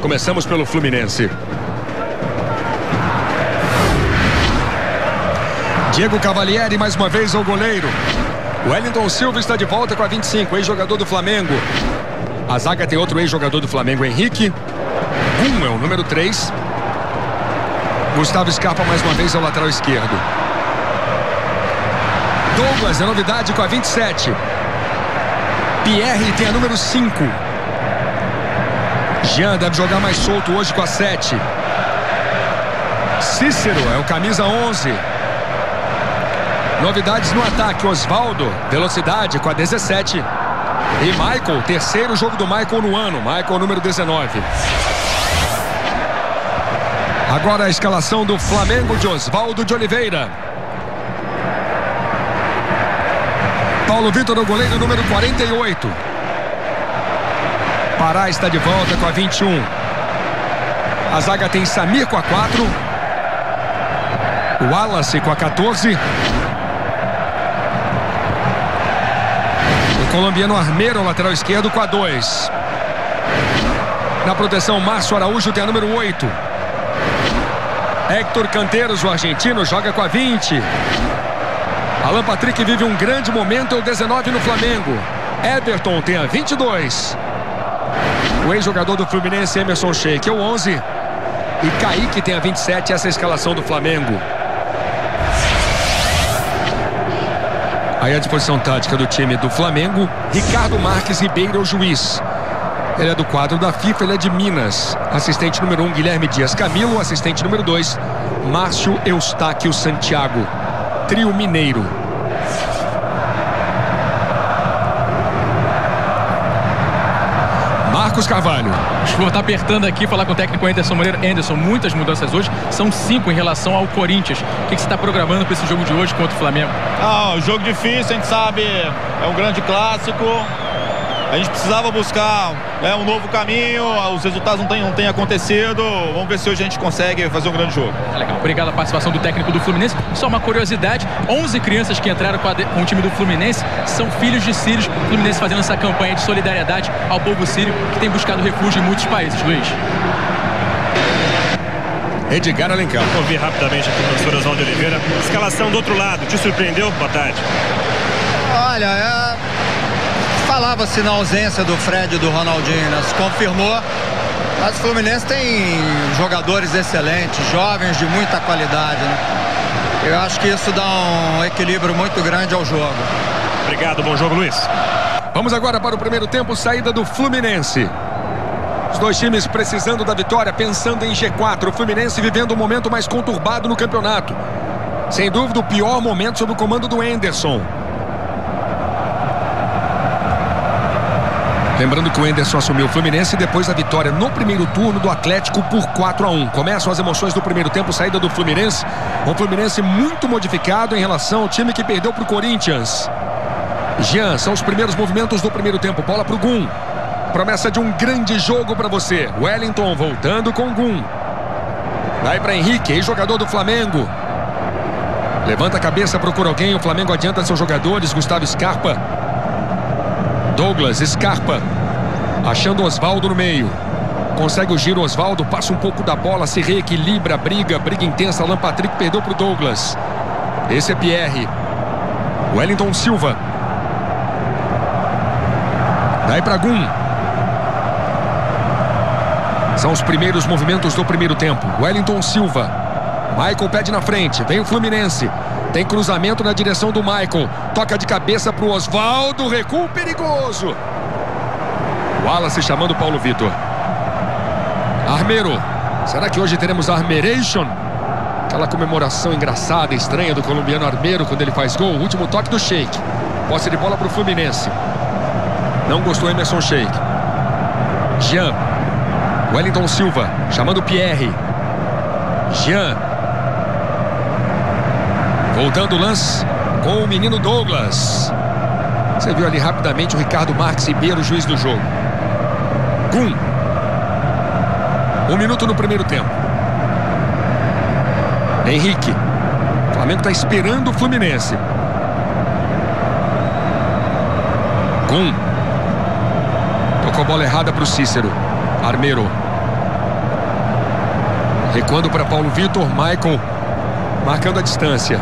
Começamos pelo Fluminense. Diego Cavalieri mais uma vez ao goleiro. Wellington Silva está de volta com a 25, ex-jogador do Flamengo. A zaga tem outro ex-jogador do Flamengo, Henrique. Gum é o número 3. Gustavo Scarpa mais uma vez ao lateral esquerdo. Douglas é novidade com a 27. Pierre tem a número 5. Jean deve jogar mais solto hoje com a 7. Cícero é o camisa 11. Novidades no ataque, Osvaldo, velocidade com a 17. E Michael, terceiro jogo do Michael no ano. Michael número 19. Agora a escalação do Flamengo de Osvaldo de Oliveira. Paulo Vitor, o goleiro número 48. Pará está de volta com a 21. A zaga tem Samir com a 4. Wallace com a 14. O colombiano Armeiro, lateral esquerdo, com a 2. Na proteção, Márcio Araújo tem a número 8. Héctor Canteiros, o argentino, joga com a 20. Alan Patrick vive um grande momento, é o 19 no Flamengo. Everton tem a 22. O ex-jogador do Fluminense, Emerson Sheik, é o 11. E Kaique tem a 27, essa é a escalação do Flamengo. Aí a disposição tática do time do Flamengo. Ricardo Marques Ribeiro, o juiz. Ele é do quadro da FIFA, ele é de Minas. Assistente número 1, Guilherme Dias Camilo. Assistente número 2, Márcio Eustáquio Santiago. Trio mineiro. Marcos Carvalho. Vou estar apertando aqui, falar com o técnico Anderson Moreira. Anderson, muitas mudanças hoje, são 5 em relação ao Corinthians. O que você está programando para esse jogo de hoje contra o Flamengo? Jogo difícil, a gente sabe, é um grande clássico. A gente precisava buscar um novo caminho, os resultados não têm acontecido. Vamos ver se hoje a gente consegue fazer um grande jogo. Legal, obrigado a participação do técnico do Fluminense. Só uma curiosidade, 11 crianças que entraram com o time do Fluminense são filhos de sírios. O Fluminense fazendo essa campanha de solidariedade ao povo sírio que tem buscado refúgio em muitos países. Luiz. Edgar Alencar. Vou ouvir rapidamente aqui o professor Osvaldo de Oliveira. Escalação do outro lado, te surpreendeu? Boa tarde. Olha, falava-se na ausência do Fred e do Ronaldinho, né? Se confirmou, mas o Fluminense tem jogadores excelentes, jovens de muita qualidade, né? Eu acho que isso dá um equilíbrio muito grande ao jogo. Obrigado, bom jogo, Luiz. Vamos agora para o primeiro tempo, saída do Fluminense. Os dois times precisando da vitória, pensando em G4. O Fluminense vivendo um momento mais conturbado no campeonato. Sem dúvida, o pior momento sob o comando do Anderson. Lembrando que o Anderson assumiu o Fluminense depois da vitória no primeiro turno do Atlético por 4-1. Começam as emoções do primeiro tempo, saída do Fluminense. Um Fluminense muito modificado em relação ao time que perdeu para o Corinthians. Jean, são os primeiros movimentos do primeiro tempo. Bola para o Gum. Promessa de um grande jogo para você. Wellington voltando com Gum. Vai para Henrique, ex-jogador do Flamengo. Levanta a cabeça, procura alguém. O Flamengo adianta seus jogadores. Gustavo Scarpa. Douglas, Scarpa, achando Osvaldo no meio. Consegue o giro, Osvaldo, passa um pouco da bola, se reequilibra, briga intensa. Alan Patrick perdeu para o Douglas. Esse é Pierre. Wellington Silva. Daí para Gum. São os primeiros movimentos do primeiro tempo. Wellington Silva. Michael pede na frente, vem o Fluminense. Tem cruzamento na direção do Michael. Toca de cabeça para o Osvaldo. Recuo perigoso. Wallace chamando Paulo Vitor. Armeiro. Será que hoje teremos Armeiration? Aquela comemoração engraçada, estranha do colombiano Armeiro quando ele faz gol. O último toque do Sheik. Posse de bola para o Fluminense. Não gostou Emerson Sheik. Jean. Wellington Silva chamando Pierre. Jean. Voltando o lance com o menino Douglas. Você viu ali rapidamente o Ricardo Marques Ribeiro, juiz do jogo. Gum. 1 minuto no primeiro tempo. Henrique. O Flamengo está esperando o Fluminense. Gum. Tocou a bola errada para o Cícero. Armeiro. Recuando para Paulo Vitor. Maicon marcando a distância.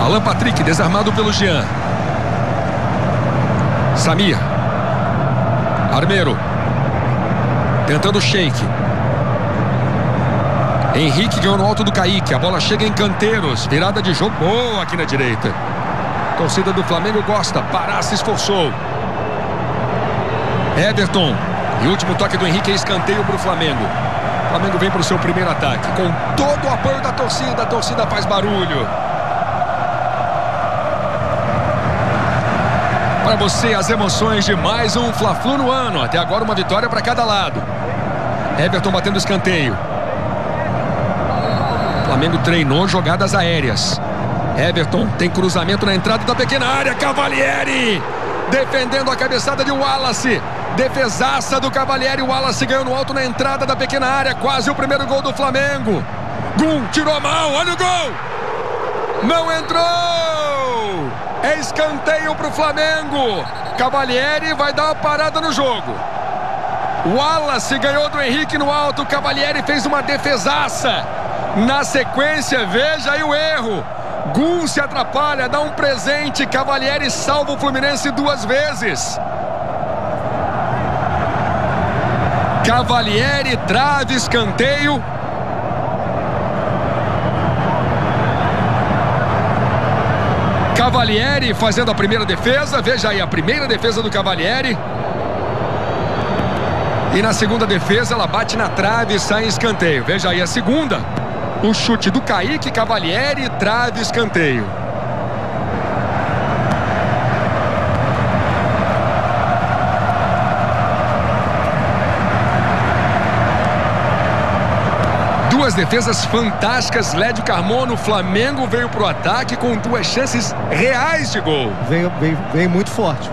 Alan Patrick desarmado pelo Jean. Samir. Armeiro. Tentando o shake. Henrique ganhou no alto do Kaique. A bola chega em Canteiros. Virada de jogo boa aqui na direita. A torcida do Flamengo gosta. Pará se esforçou. Everton. E o último toque do Henrique é escanteio para o Flamengo. O Flamengo vem para o seu primeiro ataque. Com todo o apoio da torcida. A torcida faz barulho. Para você, as emoções de mais um Fla-Flu no ano. Até agora uma vitória para cada lado. Everton batendo escanteio. O Flamengo treinou jogadas aéreas. Everton tem cruzamento na entrada da pequena área. Cavalieri defendendo a cabeçada de Wallace. Defesaça do Cavalieri. Wallace ganhou no alto na entrada da pequena área. Quase o primeiro gol do Flamengo. Gum tirou mal. Olha o gol. Não entrou. É escanteio para o Flamengo. Cavalieri vai dar uma parada no jogo. Wallace ganhou do Henrique no alto. Cavalieri fez uma defesaça. Na sequência, veja aí o erro. Gum se atrapalha, dá um presente. Cavalieri salva o Fluminense 2 vezes. Cavalieri, trave, escanteio. Cavalieri fazendo a primeira defesa. Veja aí a primeira defesa do Cavalieri. E na segunda defesa ela bate na trave e sai em escanteio. Veja aí a segunda. O chute do Kaique, Cavalieri, trave, escanteio. Duas defesas fantásticas. Lédio Carmona, o Flamengo veio para o ataque com 2 chances reais de gol. Veio muito forte,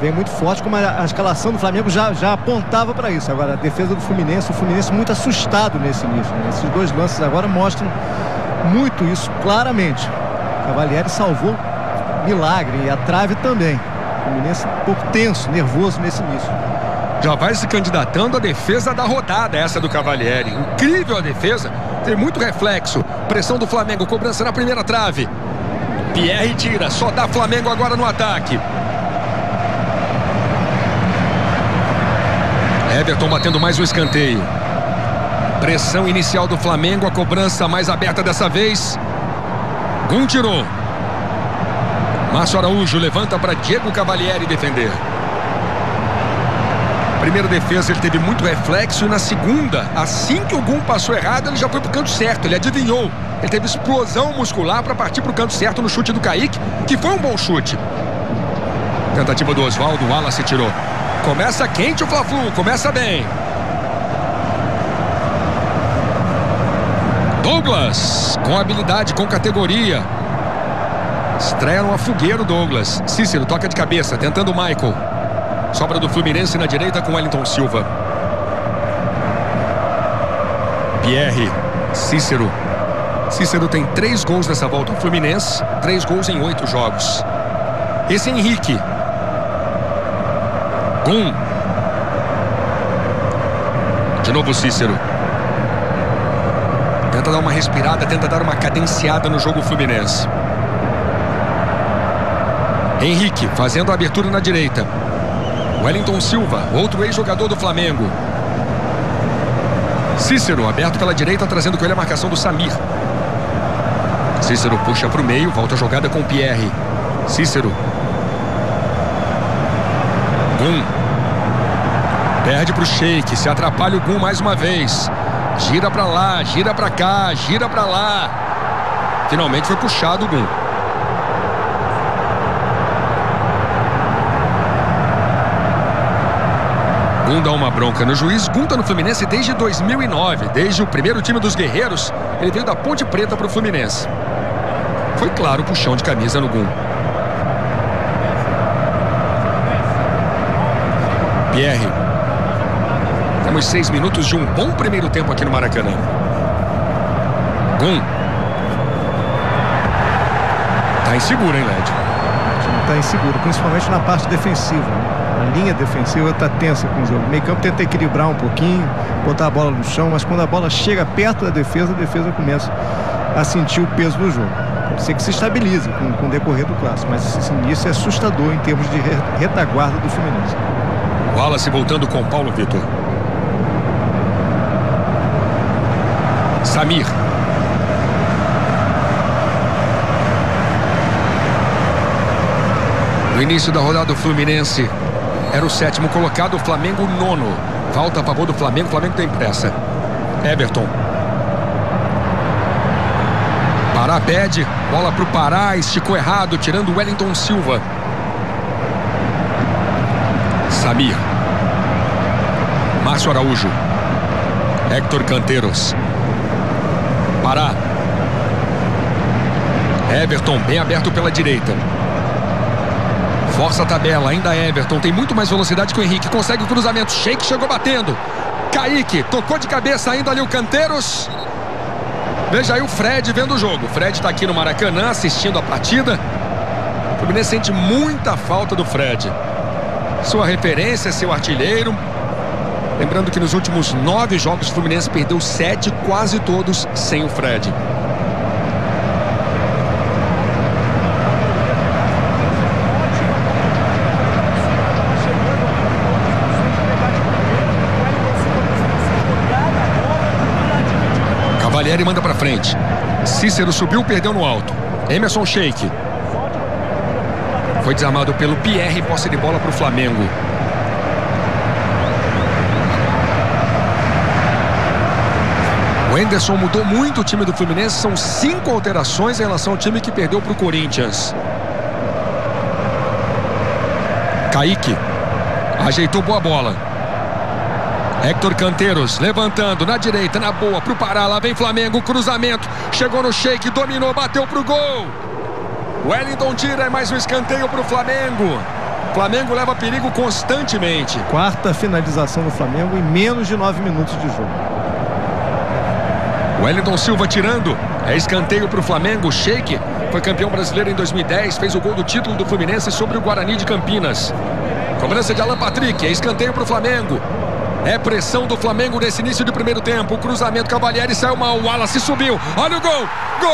como a escalação do Flamengo já apontava para isso. Agora a defesa do Fluminense, o Fluminense muito assustado nesse início, né? Esses 2 lances agora mostram muito isso claramente. Cavalieri salvou milagre e a trave também. O Fluminense um pouco tenso, nervoso nesse início. Já vai se candidatando a defesa da rodada, essa do Cavalieri. Incrível a defesa, tem muito reflexo. Pressão do Flamengo, cobrança na primeira trave. Pierre tira, só dá Flamengo agora no ataque. Everton batendo mais um escanteio. Pressão inicial do Flamengo, a cobrança mais aberta dessa vez. Gum tirou. Márcio Araújo levanta para Diego Cavalieri defender. Primeira defesa ele teve muito reflexo e na segunda, assim que o Gum passou errado, ele já foi pro canto certo, ele adivinhou. Ele teve explosão muscular para partir pro canto certo no chute do Kaique, que foi um bom chute. Tentativa do Oswaldo, o Wallace tirou. Começa quente o Fla-Flu, começa bem. Douglas, com habilidade, com categoria. Estreia numa fogueira o Douglas. Cícero toca de cabeça, tentando o Michael. Sobra do Fluminense na direita com Wellington Silva. Pierre, Cícero. Cícero tem 3 gols nessa volta ao Fluminense. 3 gols em 8 jogos. Esse é Henrique. Gum. De novo Cícero. Tenta dar uma respirada, tenta dar uma cadenciada no jogo Fluminense. Henrique fazendo a abertura na direita. Wellington Silva, outro ex-jogador do Flamengo. Cícero aberto pela direita, trazendo com ele a marcação do Samir. Cícero puxa para o meio, volta a jogada com o Pierre. Cícero. Gum. Perde para o Sheik, se atrapalha o Gum mais uma vez. Gira para lá, gira para cá, gira para lá. Finalmente foi puxado o Gum. Gum dá uma bronca no juiz. Gum tá no Fluminense desde 2009. Desde o primeiro time dos Guerreiros, ele veio da Ponte Preta para o Fluminense. Foi claro o puxão de camisa no Gum. Pierre. Temos 6 minutos de um bom primeiro tempo aqui no Maracanã. Gum. Tá inseguro, hein, Led? Tá inseguro, principalmente na parte defensiva, né? A linha defensiva está tensa com o jogo. O meio campo tenta equilibrar um pouquinho, botar a bola no chão, mas quando a bola chega perto da defesa, a defesa começa a sentir o peso do jogo. Pode ser que se estabilize com o decorrer do clássico, mas esse início é assustador em termos de retaguarda do Fluminense. Wallace voltando com Paulo Vitor. Samir. No início da rodada do Fluminense era o 7º colocado, o Flamengo o 9º. Falta a favor do Flamengo, o Flamengo tem pressa. Everton. Pará pede, bola pro Pará, esticou errado, tirando o Wellington Silva. Samir. Márcio Araújo. Héctor Canteiros. Pará. Everton, bem aberto pela direita. Força a tabela, ainda Everton, tem muito mais velocidade que o Henrique, consegue o cruzamento, Sheik chegou batendo. Kaique, tocou de cabeça ainda ali o Canteiros. Veja aí o Fred vendo o jogo. O Fred está aqui no Maracanã assistindo a partida. O Fluminense sente muita falta do Fred. Sua referência, seu artilheiro. Lembrando que nos últimos 9 jogos o Fluminense perdeu 7, quase todos sem o Fred. Cavalieri manda pra frente. Cícero subiu, perdeu no alto. Emerson Sheik. Foi desarmado pelo Pierre, posse de bola pro Flamengo. O Henderson mudou muito o time do Fluminense. São 5 alterações em relação ao time que perdeu pro Corinthians. Kaique. Ajeitou boa bola. Héctor Canteiros levantando na direita, na boa, pro Pará, lá vem Flamengo, cruzamento, chegou no Sheik, dominou, bateu pro gol. Wellington tira, é mais um escanteio pro Flamengo. Flamengo leva perigo constantemente. 4ª finalização do Flamengo em menos de 9 minutos de jogo. Wellington Silva tirando, é escanteio pro Flamengo. Sheik foi campeão brasileiro em 2010, fez o gol do título do Fluminense sobre o Guarani de Campinas. Cobrança de Alan Patrick, é escanteio pro Flamengo. É pressão do Flamengo nesse início de primeiro tempo. O cruzamento, Cavalieri saiu mal. O Wallace subiu. Olha o gol. Gol!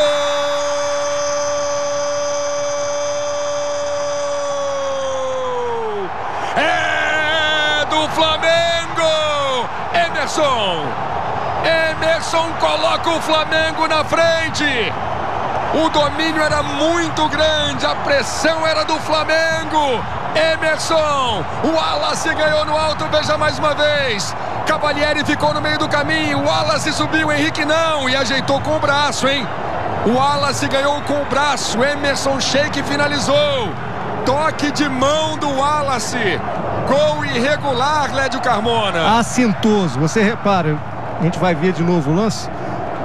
É do Flamengo! Emerson! Emerson coloca o Flamengo na frente. O domínio era muito grande. A pressão era do Flamengo. Emerson, o Wallace ganhou no alto, veja mais uma vez. Cavalieri ficou no meio do caminho, o Wallace subiu, Henrique não, e ajeitou com o braço, hein? O Wallace ganhou com o braço, Emerson Sheik finalizou. Toque de mão do Wallace. Gol irregular, Lédio Carmona. Assintoso, você repara, a gente vai ver de novo o lance.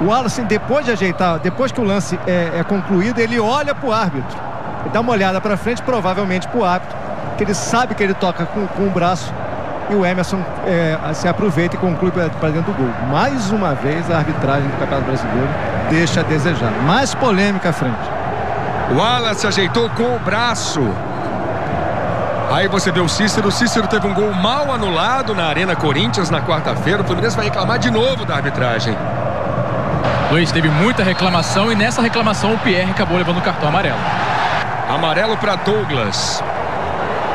O Wallace, depois de ajeitar, depois que o lance é concluído, ele olha para o árbitro. Ele dá uma olhada para frente, provavelmente para o árbitro, que ele sabe que ele toca com o braço, e o Emerson se aproveita e conclui para dentro do gol. Mais uma vez a arbitragem do Campeonato Brasileiro deixa a desejar. Mais polêmica à frente. O Wallace ajeitou com o braço. Aí você vê o Cícero. O Cícero teve um gol mal anulado na Arena Corinthians na quarta-feira. O Fluminense vai reclamar de novo da arbitragem. Luiz, teve muita reclamação e nessa reclamação o Pierre acabou levando o cartão amarelo. Amarelo para Douglas.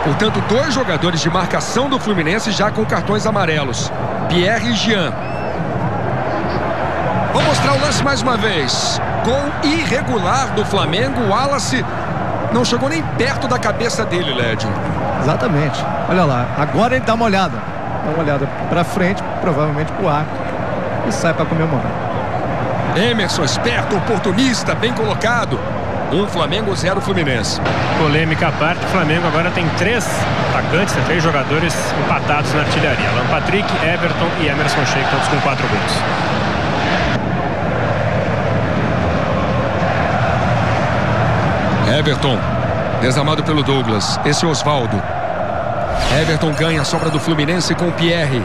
Portanto, 2 jogadores de marcação do Fluminense já com cartões amarelos. Pierre e Jean. Vou mostrar o lance mais uma vez. Gol irregular do Flamengo. O Wallace não chegou nem perto da cabeça dele, Lédio. Exatamente. Olha lá. Agora ele dá uma olhada. Dá uma olhada para frente, provavelmente para o árbitro, e sai para comemorar. Emerson, esperto, oportunista, bem colocado. 1 Flamengo, 0 Fluminense. Polêmica à parte, o Flamengo agora tem 3 atacantes, 3 jogadores empatados na artilharia. Alan Patrick, Everton e Emerson Sheik, todos com 4 gols. Everton, desarmado pelo Douglas. Esse é Osvaldo. Everton ganha a sobra do Fluminense com o Pierre.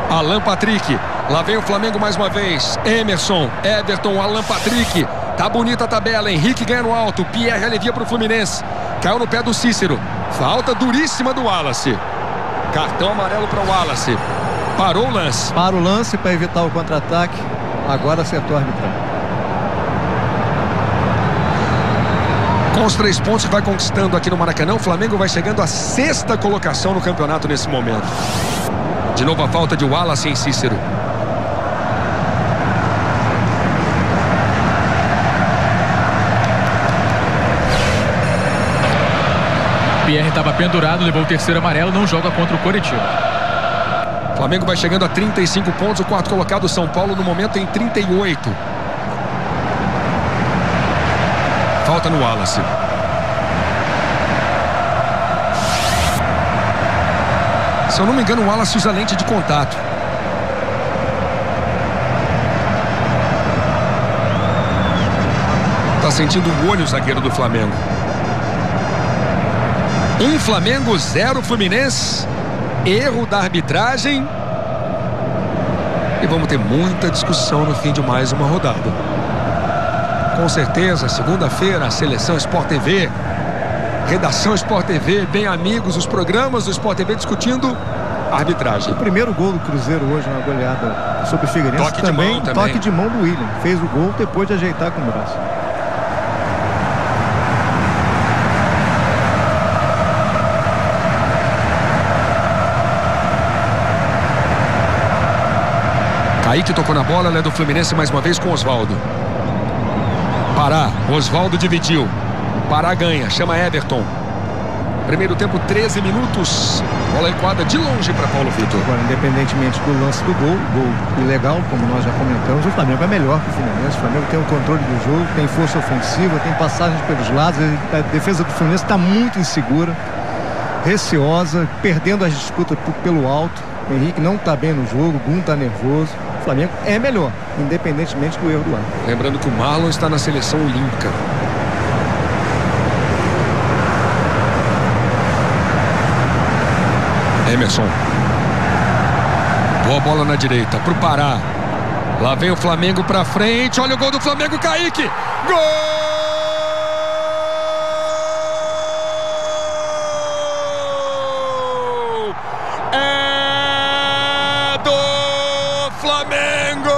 Alan Patrick. Lá vem o Flamengo mais uma vez. Emerson, Everton, Alan Patrick. Tá bonita a tabela. Henrique ganha no alto. Pierre alivia para o Fluminense. Caiu no pé do Cícero. Falta duríssima do Wallace. Cartão amarelo para o Wallace. Parou o lance. Para o lance para evitar o contra-ataque. Agora acertou a arbitragem. Com os 3 pontos que vai conquistando aqui no Maracanã, o Flamengo vai chegando à 6ª colocação no campeonato nesse momento. De novo a falta de Wallace em Cícero. Pierre estava pendurado, levou o 3º amarelo, não joga contra o Coritiba. O Flamengo vai chegando a 35 pontos, o 4º colocado São Paulo no momento em 38. Falta no Wallace. Se eu não me engano, o Wallace usa lente de contato. Tá sentindo o olho o zagueiro do Flamengo. 1 Flamengo, 0 Fluminense. Erro da arbitragem. E vamos ter muita discussão no fim de mais uma rodada. Com certeza, segunda-feira, a Seleção Sport TV, Redação Sport TV, Bem Amigos, os programas do Sport TV discutindo a arbitragem. O primeiro gol do Cruzeiro hoje na goleada sobre o Figueirense. Toque de mão também. Toque de mão do William. Fez o gol depois de ajeitar com o braço. Kaique tocou na bola, ela é do Fluminense mais uma vez com Osvaldo. Pará, Osvaldo dividiu. Pará ganha, chama Everton. Primeiro tempo, 13 minutos. Bola equada de longe para Paulo Vitor. Agora, independentemente do lance do gol ilegal, como nós já comentamos, o Flamengo é melhor que o Fluminense. O Flamengo tem o controle do jogo, tem força ofensiva, tem passagens pelos lados. A defesa do Fluminense está muito insegura, receosa, perdendo as disputas pelo alto. O Henrique não está bem no jogo, o Gum está nervoso. O Flamengo é melhor, independentemente do erro do árbitro. Lembrando que o Marlon está na seleção olímpica. Emerson. Boa bola na direita pro Pará. Lá vem o Flamengo pra frente. Olha o gol do Flamengo, Kaique. Gol! É do Flamengo!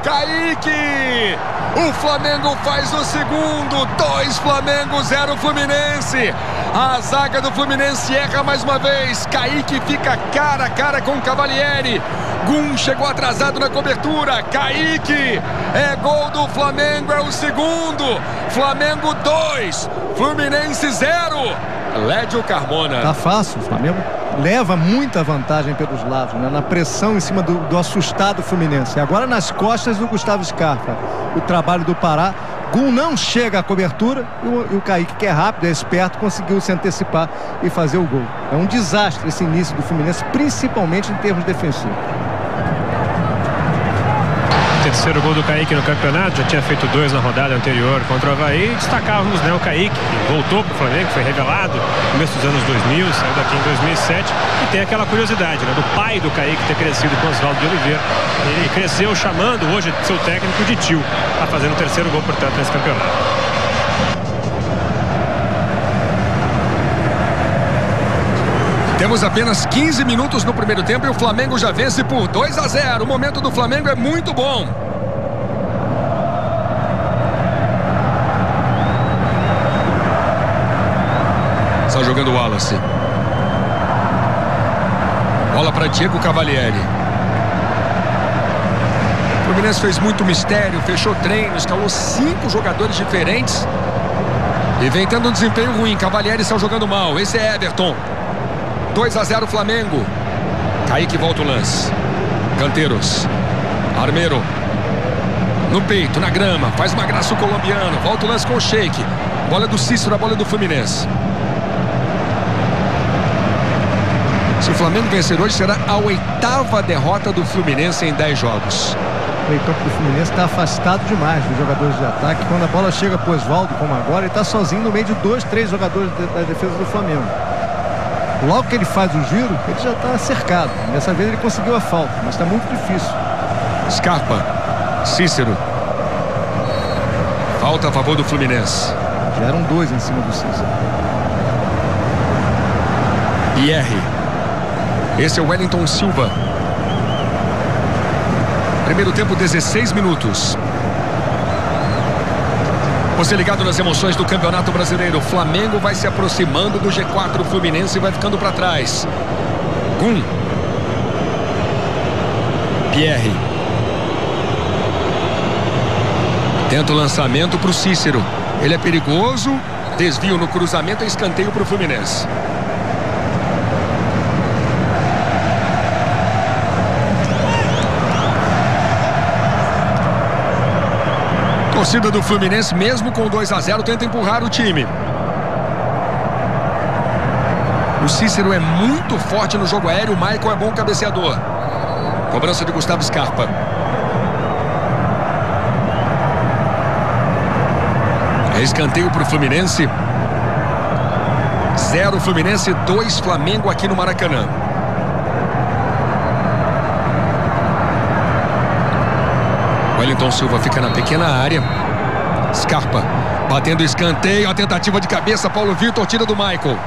Kaique! O Flamengo faz o segundo. 2 Flamengo, 0 Fluminense. A zaga do Fluminense erra mais uma vez. Kaique fica cara a cara com o Cavalieri. Gum chegou atrasado na cobertura. Kaique, é gol do Flamengo, é o segundo. Flamengo 2, Fluminense 0. Lédio Carmona. Tá fácil, o Flamengo leva muita vantagem pelos lados, né? Na pressão em cima do assustado Fluminense. E agora nas costas do Gustavo Scarpa. O trabalho do Pará. Gum não chega à cobertura e o Kaique, que é rápido, é esperto, conseguiu se antecipar e fazer o gol. É um desastre esse início do Fluminense, principalmente em termos defensivos. Terceiro gol do Kaique no campeonato, já tinha feito 2 na rodada anterior contra o Avaí. Destacávamos, né, o Kaique, que voltou para o Flamengo, foi revelado no começo dos anos 2000, saiu daqui em 2007. E tem aquela curiosidade, né, do pai do Kaique ter crescido com Osvaldo de Oliveira. Ele cresceu chamando hoje seu técnico de tio, está fazendo o terceiro gol, portanto, nesse campeonato. Temos apenas 15 minutos no primeiro tempo e o Flamengo já vence por 2-0. O momento do Flamengo é muito bom. Está jogando o Wallace. Bola para Diego Cavalieri. O Fluminense fez muito mistério, fechou treino, escalou 5 jogadores diferentes e vem tendo um desempenho ruim. Cavalieri está jogando mal. Esse é Everton. 2-0 Flamengo. Kaique volta o lance. Canteiros. Armeiro. No peito, na grama. Faz uma graça o colombiano. Volta o lance com o Sheik. Bola do Cícero, a bola do Fluminense. Se o Flamengo vencer hoje, será a 8ª derrota do Fluminense em 10 jogos. O meio-campo do Fluminense está afastado demais dos jogadores de ataque. Quando a bola chega para o Osvaldo, como agora, ele está sozinho no meio de 2, 3 jogadores da defesa do Flamengo. Logo que ele faz o giro, ele já está cercado. Dessa vez ele conseguiu a falta, mas está muito difícil. Scarpa. Cícero. Falta a favor do Fluminense. Já eram 2 em cima do Cícero. Pierre. Esse é o Wellington Silva. Primeiro tempo, 16 minutos. Você ligado nas emoções do Campeonato Brasileiro. O Flamengo vai se aproximando do G4. O Fluminense vai ficando para trás. Gum. Pierre. Tenta o lançamento para o Cícero. Ele é perigoso. Desvio no cruzamento e escanteio para o Fluminense. Torcida do Fluminense, mesmo com 2-0, tenta empurrar o time. O Cícero é muito forte no jogo aéreo. O Michael é bom cabeceador. Cobrança de Gustavo Scarpa. É escanteio para o Fluminense. 0 Fluminense, 2 Flamengo aqui no Maracanã. Wellington Silva fica na pequena área. Scarpa batendo escanteio. A tentativa de cabeça. Paulo Vitor tira do Michael.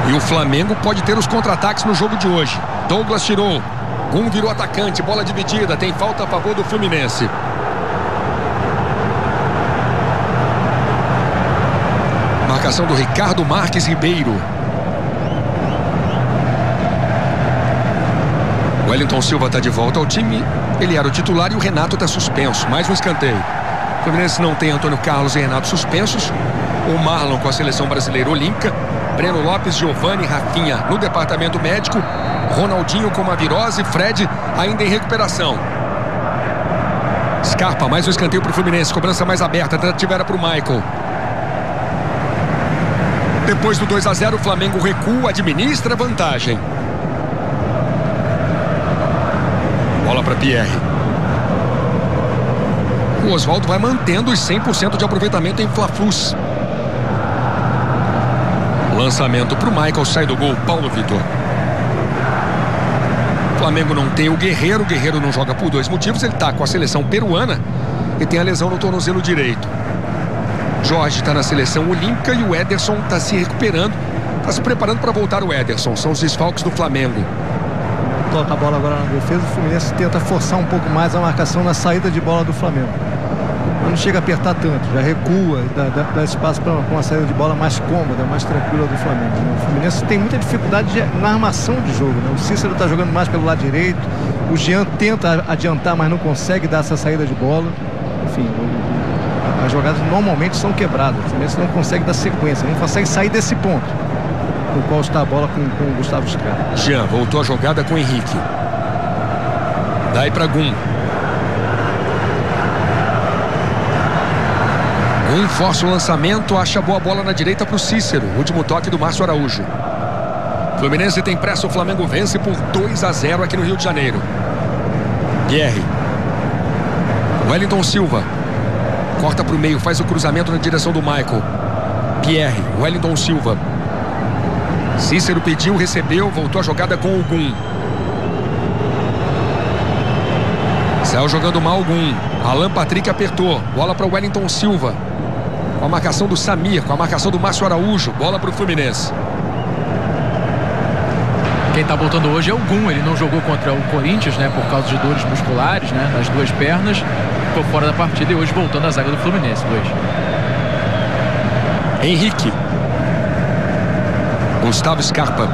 E o Flamengo pode ter os contra-ataques no jogo de hoje. Douglas tirou. Gum virou atacante. Bola dividida. Tem falta a favor do Fluminense. Marcação do Ricardo Marques Ribeiro. Wellington Silva está de volta ao time. Ele era o titular e o Renato está suspenso. Mais um escanteio. O Fluminense não tem Antônio Carlos e Renato suspensos. O Marlon com a seleção brasileira olímpica. Breno Lopes, Giovani, Rafinha no departamento médico. Ronaldinho com uma virose. Fred ainda em recuperação. Scarpa, mais um escanteio para o Fluminense. Cobrança mais aberta. A tentativa era para o Michael. Depois do 2-0, o Flamengo recua, administra a vantagem. Bola para Pierre. O Oswaldo vai mantendo os 100% de aproveitamento em Fla-Flus. Lançamento para o Michael, sai do gol, Paulo Vitor. O Flamengo não tem o Guerreiro. O Guerreiro não joga por 2 motivos. Ele está com a seleção peruana e tem a lesão no tornozelo direito. Jorge está na seleção olímpica e o Ederson está se recuperando. Está se preparando para voltar o Ederson. São os desfalques do Flamengo. Toca a bola agora na defesa. O Fluminense tenta forçar um pouco mais a marcação na saída de bola do Flamengo. Mas não chega a apertar tanto. Já recua, dá espaço para uma saída de bola mais cômoda, mais tranquila do Flamengo. O Fluminense tem muita dificuldade na armação de jogo, né? O Cícero está jogando mais pelo lado direito. O Jean tenta adiantar, mas não consegue dar essa saída de bola. Enfim, as jogadas normalmente são quebradas. O Fluminense não consegue dar sequência, não consegue sair desse ponto no qual está a bola com o Gustavo Scarpa. Jean voltou a jogada com o Henrique. Daí para Gum. Gum força o lançamento, acha boa bola na direita para o Cícero. Último toque do Márcio Araújo. Fluminense tem pressa, o Flamengo vence por 2-0 aqui no Rio de Janeiro. Pierre. Wellington Silva. Corta para o meio, faz o cruzamento na direção do Michael. Pierre, Wellington Silva. Cícero pediu, recebeu, voltou a jogada com o Gum. Saiu jogando mal o Gum. Alan Patrick apertou. Bola para o Wellington Silva. Com a marcação do Samir, com a marcação do Márcio Araújo. Bola para o Fluminense. Quem está voltando hoje é o Gum. Ele não jogou contra o Corinthians, né? Por causa de dores musculares, né? Nas 2 pernas. Ficou fora da partida e hoje voltando à zaga do Fluminense. Henrique. Gustavo Scarpa.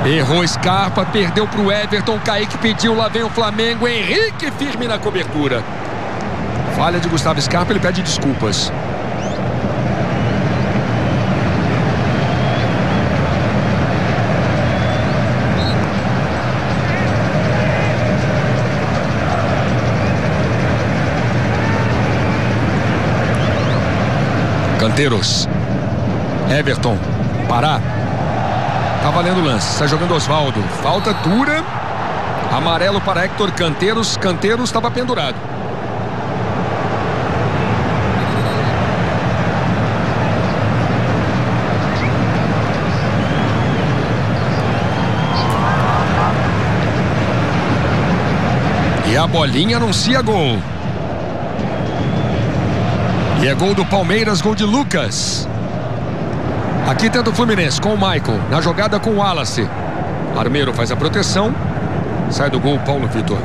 Errou Scarpa, perdeu para o Everton. Kaique pediu, lá vem o Flamengo. Henrique firme na cobertura. Falha de Gustavo Scarpa, ele pede desculpas. Canteiros. Everton. Pará. Tá valendo o lance. Está jogando Oswaldo. Falta dura. Amarelo para Héctor Canteiros. Canteiros estava pendurado. E a bolinha anuncia gol. E é gol do Palmeiras, gol de Lucas. Aqui tenta o Fluminense com o Michael. Na jogada com o Wallace. Armeiro faz a proteção. Sai do gol Paulo Vitor.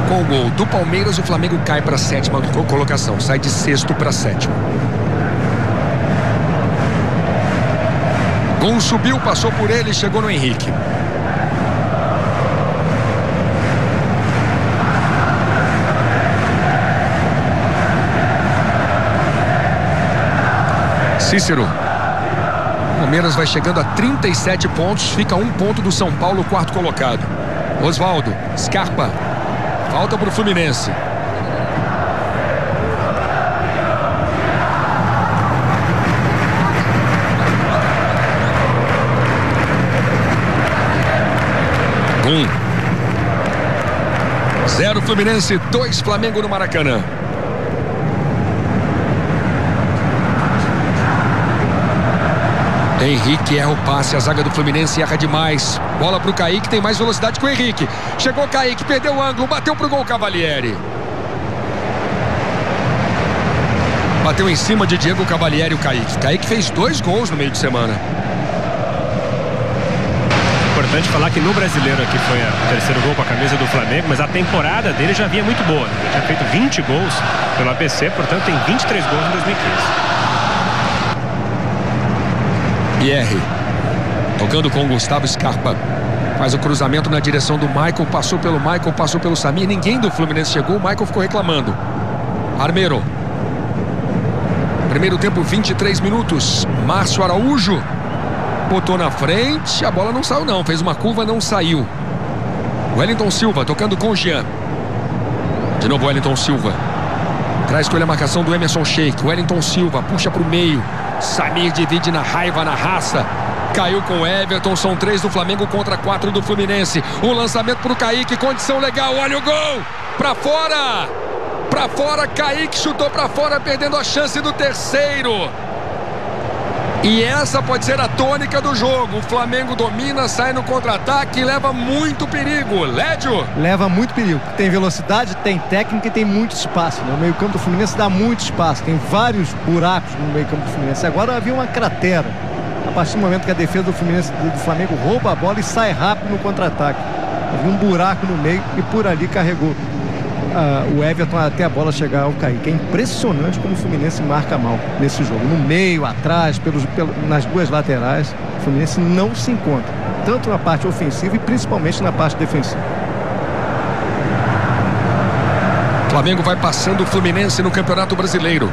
Com o gol do Palmeiras, o Flamengo cai para a 7ª colocação. Sai de 6º para 7º. Gol subiu, passou por ele e chegou no Henrique. Cícero. Palmeiras vai chegando a 37 pontos. Fica 1 ponto do São Paulo, 4º colocado. Osvaldo. Scarpa. Falta para o Fluminense. Gum. 0 Fluminense, 2 Flamengo no Maracanã. Henrique erra o passe, a zaga do Fluminense erra demais. Bola pro Kaique, tem mais velocidade que o Henrique. Chegou o Kaique, perdeu o ângulo, bateu pro gol Cavalieri. Bateu em cima de Diego Cavalieri o Kaique. Kaique fez 2 gols no meio de semana. Importante falar que no Brasileiro aqui foi o 3º gol com a camisa do Flamengo, mas a temporada dele já vinha muito boa. Ele tinha feito 20 gols pelo ABC, portanto tem 23 gols em 2015. Pierre, tocando com o Gustavo Scarpa. Faz o cruzamento na direção do Michael. Passou pelo Samir. Ninguém do Fluminense chegou. O Michael ficou reclamando. Armeiro. Primeiro tempo, 23 minutos. Márcio Araújo. Botou na frente. A bola não saiu não. Fez uma curva, não saiu. Wellington Silva tocando com o Jean. De novo Wellington Silva. Traz com ele a marcação do Emerson Sheik. Wellington Silva puxa para o meio. Samir divide na raiva, na raça. Caiu com o Everton. São 3 do Flamengo contra 4 do Fluminense. O lançamento para o Kaique. Condição legal. Olha o gol. Para fora. Para fora. Kaique chutou para fora, perdendo a chance do 3º. E essa pode ser a tônica do jogo. O Flamengo domina, sai no contra-ataque e leva muito perigo. Lédio? Leva muito perigo. Tem velocidade, tem técnica e tem muito espaço. O meio-campo do Fluminense dá muito espaço. Tem vários buracos no meio-campo do Fluminense. Agora havia uma cratera. A partir do momento que a defesa do Flamengo rouba a bola e sai rápido no contra-ataque. Havia um buraco no meio e por ali carregou o Everton até a bola chegar ao Kaique. É impressionante como o Fluminense marca mal nesse jogo. No meio, atrás, nas 2 laterais. O Fluminense não se encontra. Tanto na parte ofensiva e principalmente na parte defensiva. O Flamengo vai passando o Fluminense no Campeonato Brasileiro.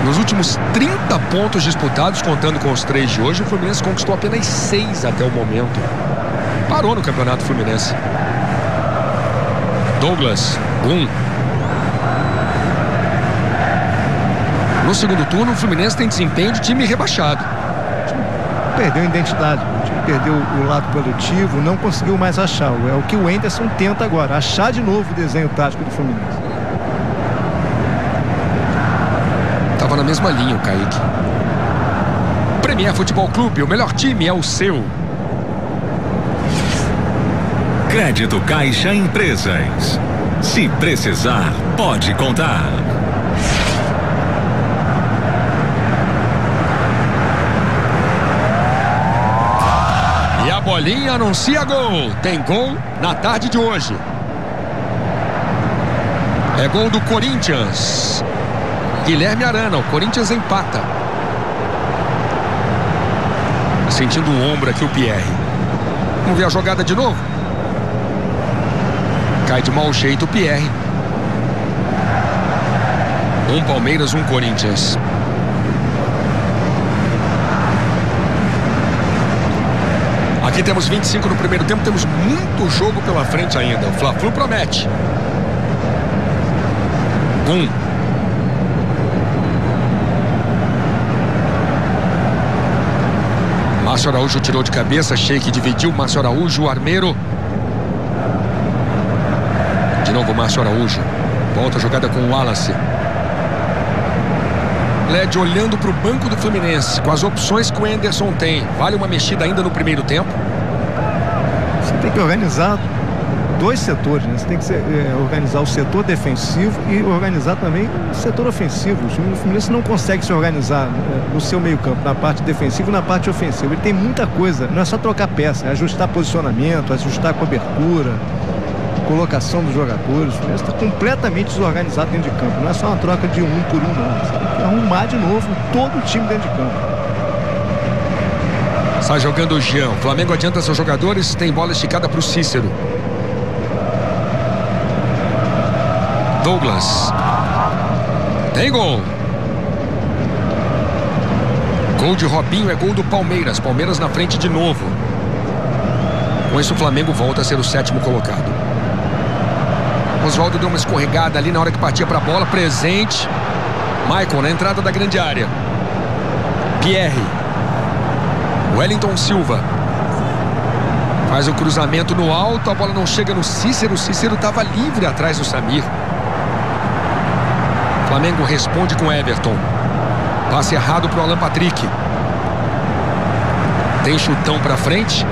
Nos últimos 30 pontos disputados, contando com os 3 de hoje, o Fluminense conquistou apenas 6 até o momento. Parou no Campeonato Fluminense. Douglas, 1. No segundo turno, o Fluminense tem desempenho de time rebaixado. Perdeu a identidade, perdeu o lado produtivo, não conseguiu mais achar. É o que o Henderson tenta agora, achar de novo o desenho tático do Fluminense. Estava na mesma linha o Kaique. Premier Futebol Clube, o melhor time é o seu. Crédito Caixa Empresas. Se precisar, pode contar. E a bolinha anuncia gol. Tem gol na tarde de hoje. É gol do Corinthians. Guilherme Arana, o Corinthians empata. Sentindo o ombro aqui o Pierre. Vamos ver a jogada de novo. Cai de mau jeito o Pierre. 1 Palmeiras, 1 Corinthians. Aqui temos 25 no primeiro tempo. Temos muito jogo pela frente ainda. O Fla-Flu promete. Márcio Araújo tirou de cabeça. Sheik dividiu. Márcio Araújo, Armeiro. De novo Márcio Araújo. Volta a jogada com o Wallace. Led olhando para o banco do Fluminense, com as opções que o Henderson tem. Vale uma mexida ainda no primeiro tempo? Você tem que organizar dois setores, né? Você tem que organizar o setor defensivo e organizar também o setor ofensivo. O time do Fluminense não consegue se organizar no seu meio campo, na parte defensiva e na parte ofensiva. Ele tem muita coisa, não é só trocar peça, é ajustar posicionamento, ajustar a cobertura, colocação dos jogadores. O Fluminense está completamente desorganizado dentro de campo. Não é só uma troca de um por um, não. Você tem que arrumar de novo todo o time dentro de campo. Sai jogando o Jean. O Flamengo adianta seus jogadores. Tem bola esticada para o Cícero. Douglas. Tem gol. Gol de Robinho é gol do Palmeiras. Palmeiras na frente de novo. Com isso o Flamengo volta a ser o 7º colocado. Oswaldo deu uma escorregada ali na hora que partia para a bola. Presente. Maicon na entrada da grande área. Pierre. Wellington Silva faz o cruzamento no alto, a bola não chega no Cícero. O Cícero estava livre atrás do Samir. Flamengo responde com Everton. Passe errado para o Alan Patrick. Tem chutão para frente.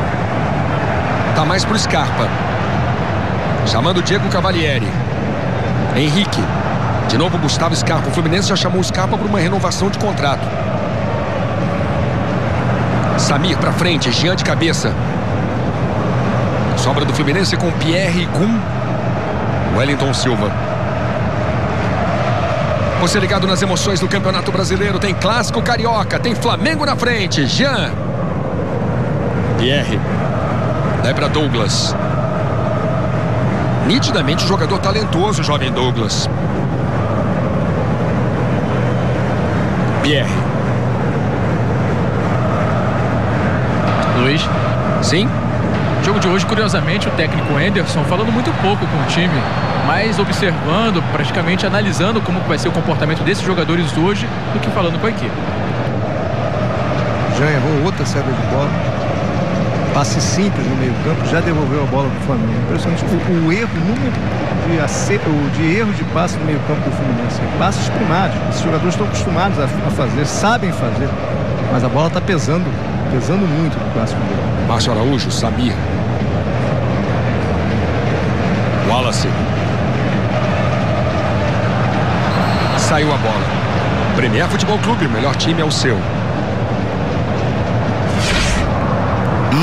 Tá mais pro Scarpa. Chamando Diego Cavalieri. Henrique. De novo Gustavo Scarpa. O Fluminense já chamou o Scarpa para uma renovação de contrato. Samir pra frente, Jean de cabeça. Sobra do Fluminense com Pierre e Gum. Wellington Silva. Você ligado nas emoções do Campeonato Brasileiro. Tem Clássico Carioca, tem Flamengo na frente. Jean. Pierre. Dá pra Douglas. Nitidamente um jogador talentoso, jovem Douglas. Pierre. Luiz. Sim. No jogo de hoje, curiosamente, o técnico Anderson falando muito pouco com o time, mas observando, praticamente analisando como vai ser o comportamento desses jogadores hoje, do que falando com a equipe. Já errou outra saída de bola. Passe simples no meio campo, já devolveu a bola para o Flamengo. Impressionante o erro, o número de erro de passe no meio campo do Fluminense. Passes primários. Esses jogadores estão acostumados a fazer, sabem fazer, mas a bola está pesando muito no clássico dele. Márcio Araújo, Samir. Wallace. Saiu a bola. Premier Futebol Clube, o melhor time é o seu.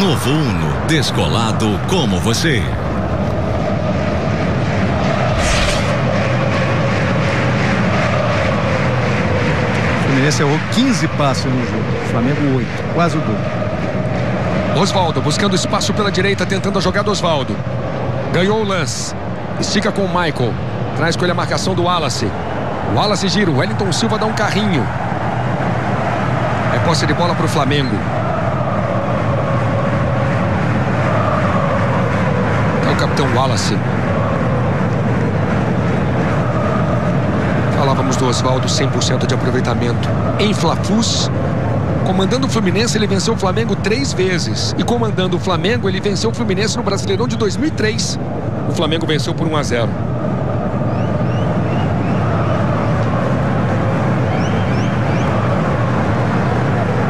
Novo Uno, descolado como você. O Fluminense errou 15 passes no jogo. O Flamengo 8, quase o dobro. Oswaldo buscando espaço pela direita, tentando a jogada. Oswaldo ganhou o lance, estica com o Michael, traz com ele a marcação do Wallace. O Wallace gira, o Wellington Silva dá um carrinho. É posse de bola para o Flamengo. É o capitão Wallace. Falávamos do Oswaldo, 100% de aproveitamento em Fla-Flus. Comandando o Fluminense, ele venceu o Flamengo 3 vezes. E comandando o Flamengo, ele venceu o Fluminense no Brasileirão de 2003. O Flamengo venceu por 1-0.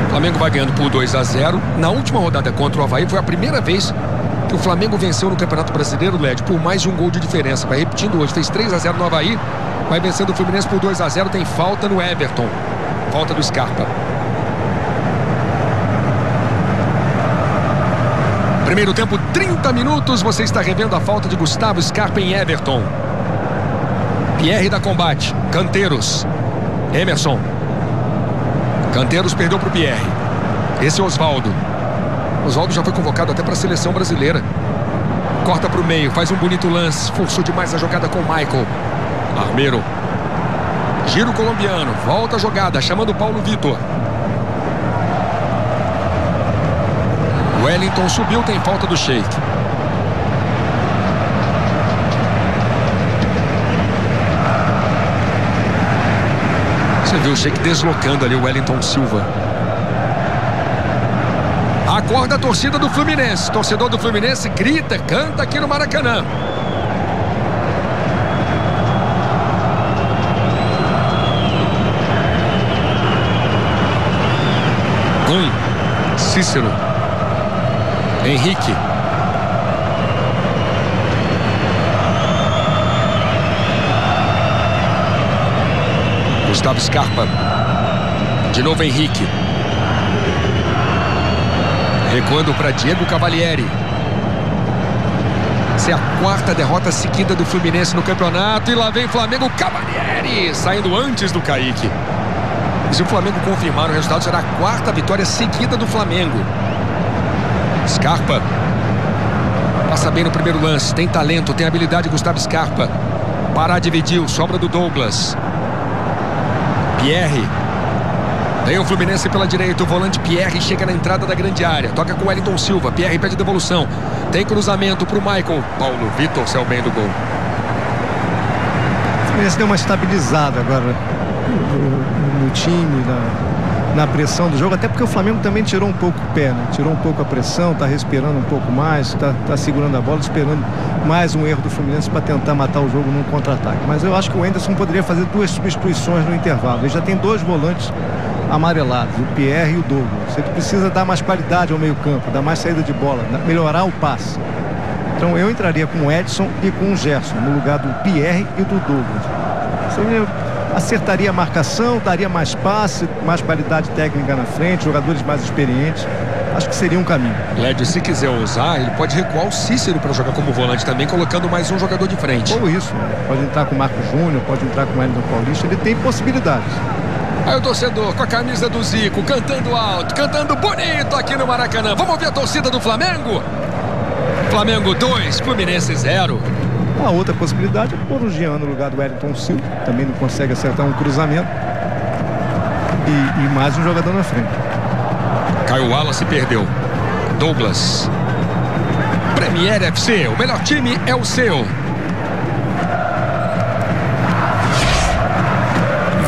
O Flamengo vai ganhando por 2-0. Na última rodada contra o Avaí, foi a primeira vez que o Flamengo venceu no Campeonato Brasileiro, Led, por mais de um gol de diferença. Vai repetindo hoje, fez 3-0 no Avaí. Vai vencendo o Fluminense por 2-0. Tem falta no Everton. Falta do Scarpa. Primeiro tempo, 30 minutos. Você está revendo a falta de Gustavo Scarpa em Everton. Pierre dá combate. Canteiros. Emerson. Canteiros perdeu para o Pierre. Esse é Oswaldo. Oswaldo já foi convocado até para a seleção brasileira. Corta para o meio, faz um bonito lance. Forçou demais a jogada com o Michael. Armeiro. Giro colombiano. Volta a jogada, chamando o Paulo Vitor. Wellington subiu, tem falta do Sheik. Você viu o Sheik deslocando ali o Wellington Silva. Acorda a torcida do Fluminense. Torcedor do Fluminense grita, canta aqui no Maracanã. Cícero. Henrique. Gustavo Scarpa. De novo Henrique. Recuando para Diego Cavalieri. Essa é a 4ª derrota seguida do Fluminense no campeonato. E lá vem Flamengo, Cavalieri saindo antes do Kaique. E se o Flamengo confirmar o resultado, será a 4ª vitória seguida do Flamengo. Scarpa. Passa bem no primeiro lance. Tem talento, tem habilidade Gustavo Scarpa. Pará dividiu, sobra do Douglas. Pierre. Vem o Fluminense pela direita, o volante Pierre chega na entrada da grande área. Toca com o Wellington Silva, Pierre pede devolução. Tem cruzamento para o Michael. Paulo Vitor saiu bem do gol. O Fluminense deu uma estabilizada agora no time, na pressão do jogo. Até porque o Flamengo também tirou um pouco o pé, né? Tirou um pouco a pressão, está respirando um pouco mais, está segurando a bola, esperando mais um erro do Fluminense para tentar matar o jogo num contra-ataque. Mas eu acho que o Henderson poderia fazer 2 substituições no intervalo. Ele já tem 2 volantes amarelados, o Pierre e o Douglas. Ele precisa dar mais qualidade ao meio campo, dar mais saída de bola, melhorar o passe. Então eu entraria com o Edson e com o Gerson no lugar do Pierre e do Douglas. Isso aí acertaria a marcação, daria mais passe, mais qualidade técnica na frente, jogadores mais experientes. Acho que seria um caminho. Lédio, se quiser usar, ele pode recuar o Cícero para jogar como volante também, colocando mais um jogador de frente. Ou isso, né? Pode entrar com o Marcos Júnior, pode entrar com o Wellington Paulista, ele tem possibilidades. Aí o torcedor com a camisa do Zico, cantando alto, cantando bonito aqui no Maracanã. Vamos ouvir a torcida do Flamengo? Flamengo 2, Fluminense 0. A outra possibilidade é pôr o Jean no lugar do Wellington Silva. Também não consegue acertar um cruzamento. E mais um jogador na frente. Caio Wallace perdeu. Douglas. Premier FC, o melhor time é o seu.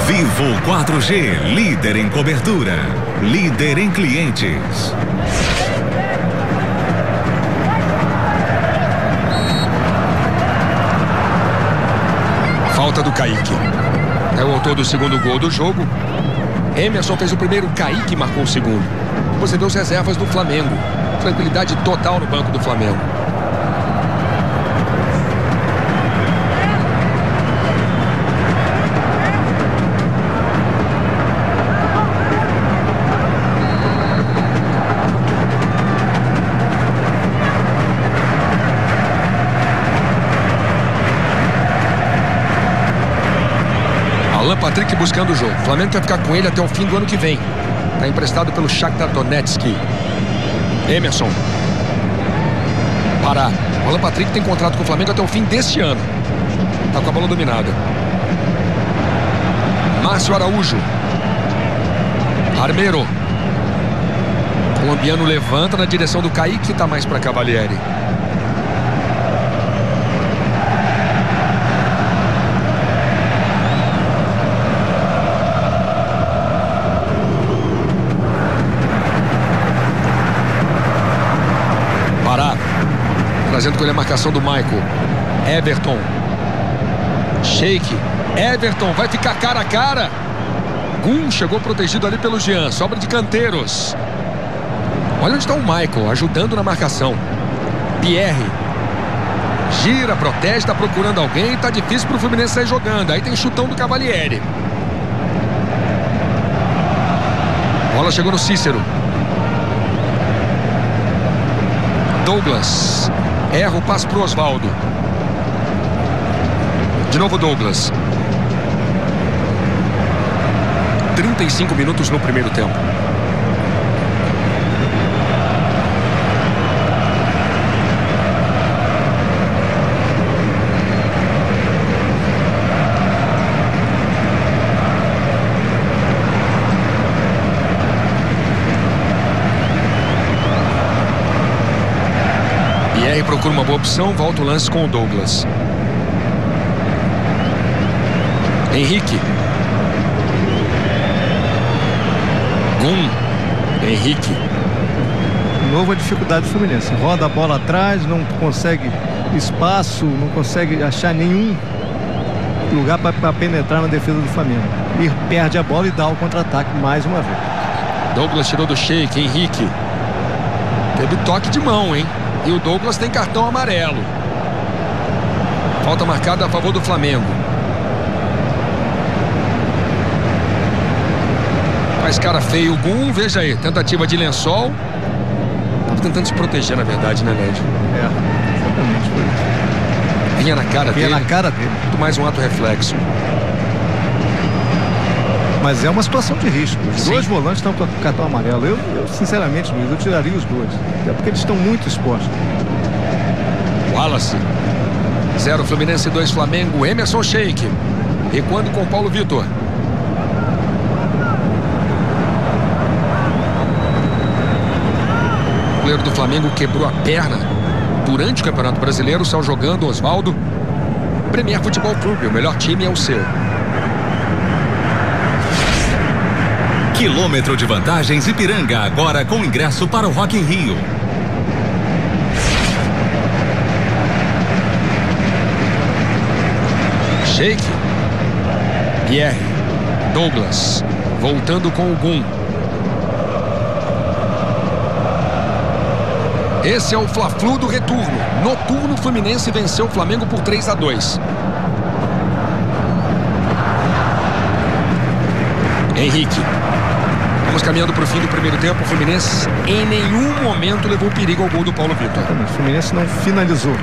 Vivo 4G, líder em cobertura, líder em clientes. Falta do Kaique. É o autor do segundo gol do jogo. Emerson fez o primeiro, Kaique marcou o segundo. Você vê os reservas do Flamengo. Tranquilidade total no banco do Flamengo. Alan Patrick buscando o jogo. O Flamengo quer ficar com ele até o fim do ano que vem. Está emprestado pelo Shakhtar Donetsk. Emerson. Pará. O Alan Patrick tem contrato com o Flamengo até o fim deste ano. Está com a bola dominada. Márcio Araújo. Armeiro. O colombiano levanta na direção do Kaique, que está mais para Cavalieri. Trazendo com ele a marcação do Michael. Everton. Sheik. Everton vai ficar cara a cara. Gum chegou protegido ali pelo Jean. Sobra de canteiros. Olha onde está o Michael, ajudando na marcação. Pierre. Gira, protege, está procurando alguém. Está difícil para o Fluminense sair jogando. Aí tem chutão do Cavalieri. Bola chegou no Cícero. Douglas. Erra o passe para o Osvaldo. De novo Douglas. 35 minutos no primeiro tempo. Procura uma boa opção, volta o lance com o Douglas. Henrique. Gum. Henrique. Novo a dificuldade do Fluminense. Roda a bola atrás, não consegue espaço, não consegue achar nenhum lugar para penetrar na defesa do Flamengo. E perde a bola e dá o contra-ataque mais uma vez. Douglas tirou do Sheik. Henrique. Teve toque de mão, hein? E o Douglas tem cartão amarelo. Falta marcada a favor do Flamengo. Faz cara feio o Gum, veja aí, tentativa de lençol. Tava tentando se proteger, na verdade, né, Led? Exatamente. Vinha na cara dele. Vinha na cara dele. Muito mais um ato reflexo. Mas é uma situação de risco. Os dois volantes estão com cartão amarelo. Eu, sinceramente, Luiz, eu tiraria os dois. Até porque eles estão muito expostos. Wallace. 0 Fluminense, 2 Flamengo. Emerson Sheik. Recuando com Paulo Vitor. O goleiro do Flamengo quebrou a perna durante o Campeonato Brasileiro. Saiu jogando Oswaldo. Premier Futebol Clube. O melhor time é o seu. Quilômetro de vantagens Ipiranga, agora com ingresso para o Rock in Rio. Sheik. Pierre. Douglas. Voltando com o Gum. Esse é o Fla-Flu do retorno. Noturno, o Fluminense venceu o Flamengo por 3-2. Henrique. Vamos caminhando para o fim do primeiro tempo. O Fluminense em nenhum momento levou perigo ao gol do Paulo Vitor. O Fluminense não finalizou.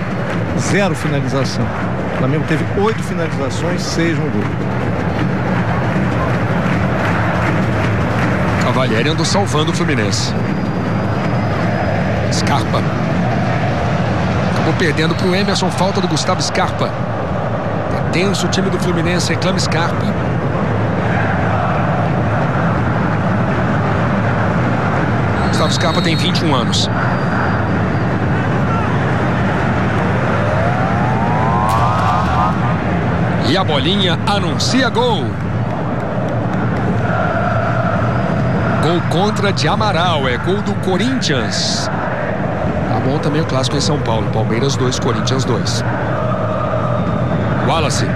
0 finalização. O Flamengo teve 8 finalizações, 6 no gol. Cavalieri andou salvando o Fluminense. Scarpa. Acabou perdendo para o Emerson. Falta do Gustavo Scarpa. É tenso o time do Fluminense. Reclama Scarpa. Gustavo Scarpa tem 21 anos. E a bolinha anuncia gol. Gol contra de Amaral. É gol do Corinthians. Tá bom também o clássico em São Paulo. Palmeiras 2, Corinthians 2. Wallace.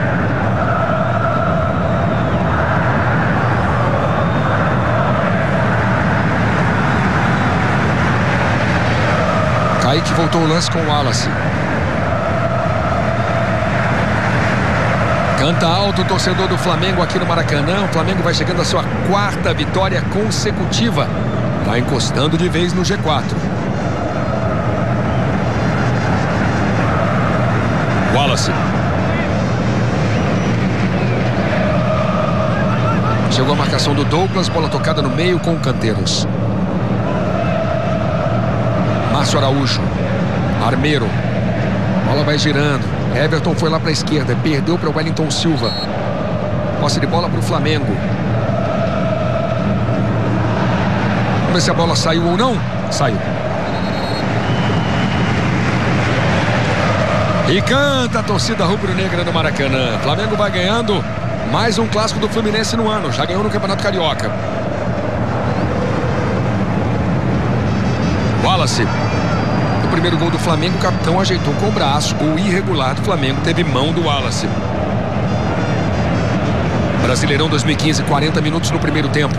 Kaique voltou o lance com o Wallace. Canta alto o torcedor do Flamengo aqui no Maracanã. O Flamengo vai chegando à sua 4ª vitória consecutiva. Vai encostando de vez no G4. Wallace. Chegou a marcação do Douglas. Bola tocada no meio com o Canteiros. Márcio Araújo. Armeiro. Bola vai girando. Everton foi lá para a esquerda. Perdeu para o Wellington Silva. Posse de bola para o Flamengo. Vamos ver se a bola saiu ou não. Saiu. E canta a torcida rubro-negra no Maracanã. Flamengo vai ganhando mais um clássico do Fluminense no ano. Já ganhou no Campeonato Carioca. Wallace. No primeiro gol do Flamengo, o capitão ajeitou com o braço. Gol irregular do Flamengo, teve mão do Wallace. Brasileirão 2015, 40 minutos no primeiro tempo.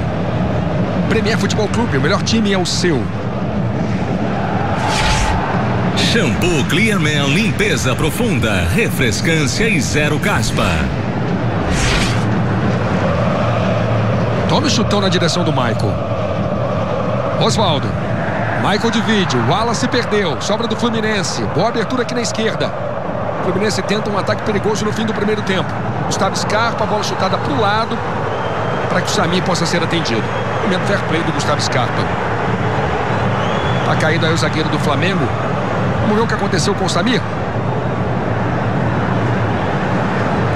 Premier Futebol Clube, o melhor time é o seu. Shampoo Clearman, limpeza profunda, refrescância e 0 caspa. Toma o chutão na direção do Michael. Oswaldo. Michael divide, Wallace perdeu, sobra do Fluminense, boa abertura aqui na esquerda. O Fluminense tenta um ataque perigoso no fim do primeiro tempo. Gustavo Scarpa, a bola chutada para o lado, para que o Samir possa ser atendido. Primeiro fair play do Gustavo Scarpa. Tá caído aí o zagueiro do Flamengo. Vamos ver o que aconteceu com o Samir.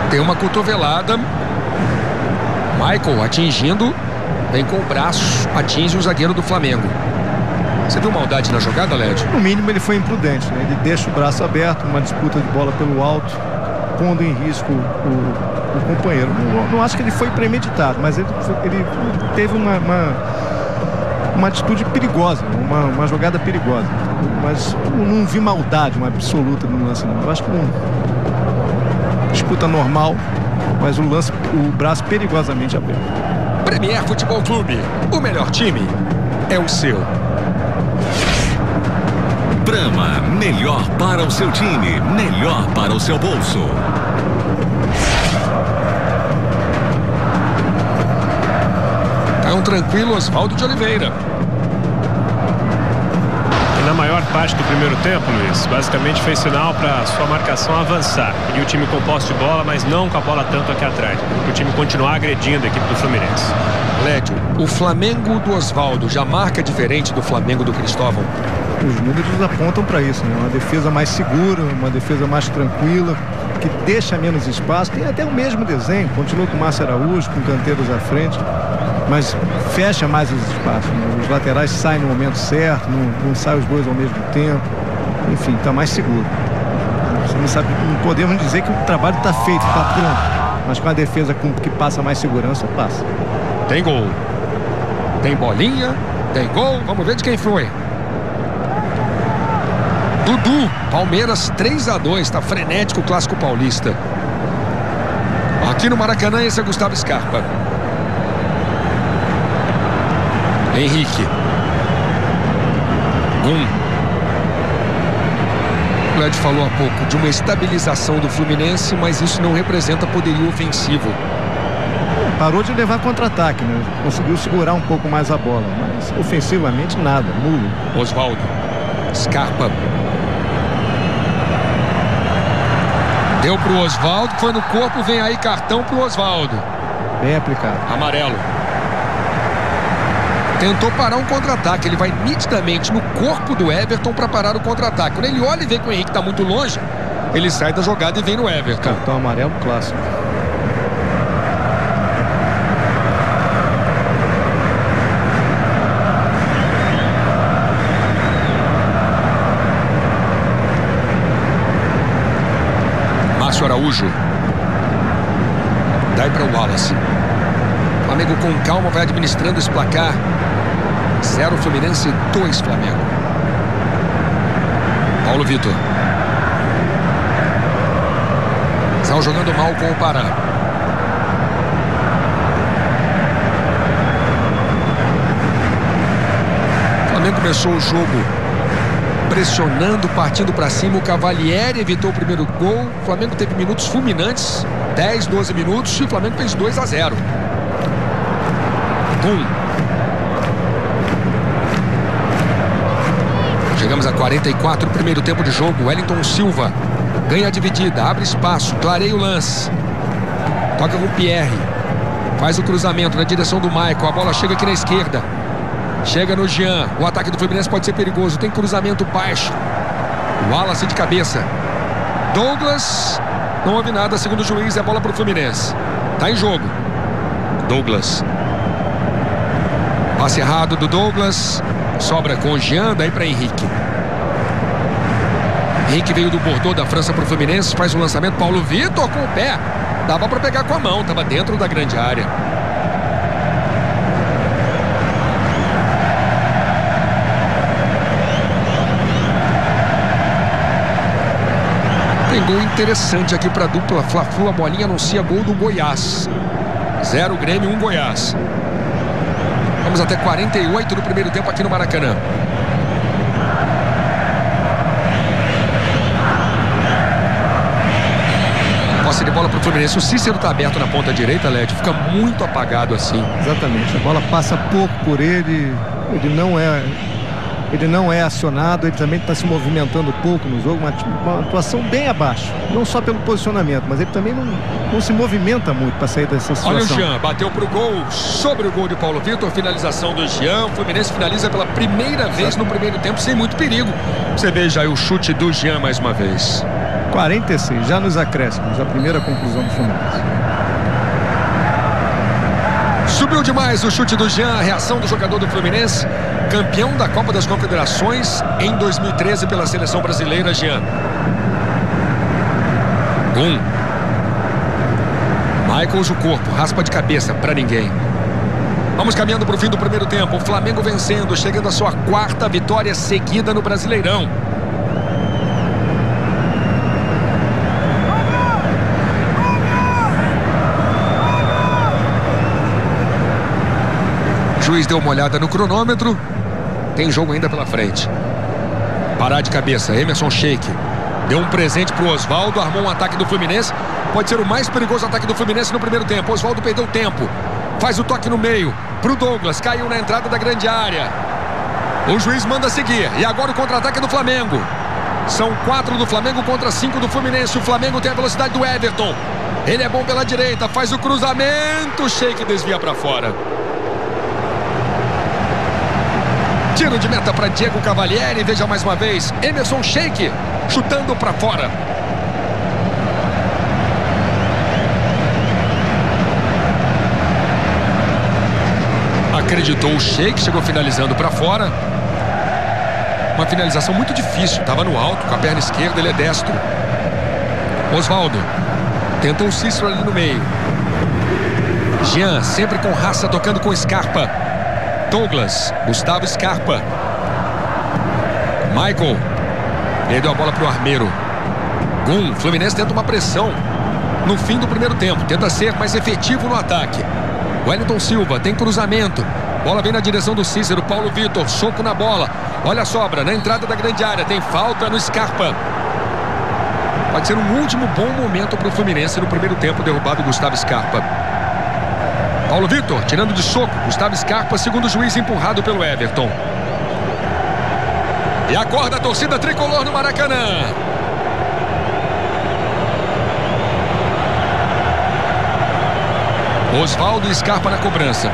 Tem uma cotovelada. Michael atingindo, vem com o braço, atinge o zagueiro do Flamengo. Você viu maldade na jogada, Led? No mínimo ele foi imprudente, né? Ele deixa o braço aberto, uma disputa de bola pelo alto, pondo em risco o companheiro. Não acho que ele foi premeditado, mas ele teve uma atitude perigosa, uma jogada perigosa. Mas não vi maldade, uma absoluta no lance, não. Eu acho que disputa normal, mas o braço perigosamente aberto. Premier Futebol Clube, o melhor time é o seu. Brahma, melhor para o seu time, melhor para o seu bolso. Caiu um tranquilo Oswaldo de Oliveira. Na maior parte do primeiro tempo, Luiz, basicamente fez sinal para sua marcação avançar. E o time com posse de bola, mas não com a bola tanto aqui atrás. O time continuar agredindo a equipe do Fluminense. Lédio, o Flamengo do Oswaldo já marca diferente do Flamengo do Cristóvão? Os números apontam para isso, né? Uma defesa mais segura, uma defesa mais tranquila, que deixa menos espaço. Tem até o mesmo desenho, continua com o Márcio Araújo, com canteiros à frente, mas fecha mais os espaços, né? Os laterais saem no momento certo, não saem os dois ao mesmo tempo. Enfim, está mais seguro. Você não sabe, não podemos dizer que o trabalho está feito, está pronto, mas com a defesa que passa mais segurança, passa. Tem gol, tem bolinha, tem gol, vamos ver de quem foi. Dudu, Palmeiras 3-2, está frenético o Clássico Paulista. Aqui no Maracanã, esse é Gustavo Scarpa. Henrique. O Lédio falou há pouco de uma estabilização do Fluminense, mas isso não representa poderio ofensivo. Parou de levar contra-ataque, né? Conseguiu segurar um pouco mais a bola, mas ofensivamente nada, nulo. Oswaldo. Scarpa. Deu pro Oswaldo, foi no corpo, vem aí cartão pro Oswaldo. Bem aplicado. Amarelo. Tentou parar um contra-ataque, ele vai nitidamente no corpo do Everton para parar o contra-ataque. Quando ele olha e vê que o Henrique está muito longe, ele sai da jogada e vem no Everton. Cartão amarelo clássico. Márcio Araújo. Dai para o Wallace. O Flamengo com calma vai administrando esse placar. 0 Fluminense, 2 Flamengo. Paulo Vitor. Estão jogando mal com o Pará. O Flamengo começou o jogo pressionando, partindo para cima. O Cavalieri evitou o primeiro gol. O Flamengo teve minutos fulminantes, 10, 12 minutos, e o Flamengo fez 2-0. Chegamos a 44 do primeiro tempo de jogo. Wellington Silva ganha a dividida, abre espaço, clareia o lance. Toca com o Pierre. Faz o cruzamento na direção do Maicon. A bola chega aqui na esquerda. Chega no Jean. O ataque do Fluminense pode ser perigoso. Tem cruzamento baixo. Wallace de cabeça. Douglas. Não houve nada, segundo o juiz. É bola para o Fluminense. Tá em jogo. Douglas. Passe errado do Douglas. Sobra com o Jean, daí para Henrique. Henrique veio do Bordeaux da França para o Fluminense. Faz o lançamento. Paulo Vitor com o pé. Dava para pegar com a mão. Estava dentro da grande área. Tem gol interessante aqui para a dupla Fla-Flu. A bolinha anuncia gol do Goiás. 0 Grêmio, 1 Goiás. Vamos até 48 do primeiro tempo aqui no Maracanã. Posse de bola para o Fluminense. O Cícero está aberto na ponta direita, Lédio. Fica muito apagado assim. Exatamente. A bola passa pouco por ele. Ele não é acionado, ele também está se movimentando pouco no jogo, uma atuação bem abaixo, não só pelo posicionamento, mas ele também não se movimenta muito para sair dessa situação. Olha o Jean, bateu pro gol, sobre o gol de Paulo Vitor, finalização do Jean. O Fluminense finaliza pela primeira vez no primeiro tempo, sem muito perigo. Você veja aí o chute do Jean mais uma vez. 46, já nos acréscimos, a primeira conclusão do Fluminense. Subiu demais o chute do Jean, a reação do jogador do Fluminense, campeão da Copa das Confederações em 2013 pela seleção brasileira, Jean. Michaels o corpo, raspa de cabeça para ninguém. Vamos caminhando para o fim do primeiro tempo. O Flamengo vencendo, chegando à sua 4ª vitória seguida no Brasileirão. O juiz deu uma olhada no cronômetro. Tem jogo ainda pela frente. Parar de cabeça, Emerson Sheik. Deu um presente para o Oswaldo, armou um ataque do Fluminense. Pode ser o mais perigoso ataque do Fluminense no primeiro tempo. Oswaldo perdeu tempo. Faz o toque no meio. pro Douglas, caiu na entrada da grande área. O juiz manda seguir. E agora o contra-ataque do Flamengo. São 4 do Flamengo contra 5 do Fluminense. O Flamengo tem a velocidade do Everton. Ele é bom pela direita, faz o cruzamento. Sheik desvia para fora. Tiro de meta para Diego Cavalieri. Veja mais uma vez, Emerson Sheik chutando para fora. Acreditou o Sheik, chegou finalizando para fora. Uma finalização muito difícil, estava no alto, com a perna esquerda, ele é destro. Osvaldo tenta o Cícero ali no meio. Jean, sempre com raça, tocando com Scarpa. Douglas, Gustavo Scarpa. Michael, ele deu a bola para o Armeiro. Gum, Fluminense tenta uma pressão no fim do primeiro tempo, tenta ser mais efetivo no ataque. Wellington Silva, tem cruzamento. Bola vem na direção do Cícero. Paulo Vitor, soco na bola. Olha a sobra, na entrada da grande área. Tem falta no Scarpa. Pode ser um último bom momento para o Fluminense no primeiro tempo, derrubado o Gustavo Scarpa. Paulo Vitor, tirando de soco. Gustavo Scarpa, segundo o juiz, empurrado pelo Everton. E acorda a torcida tricolor no Maracanã. Osvaldo e Scarpa na cobrança.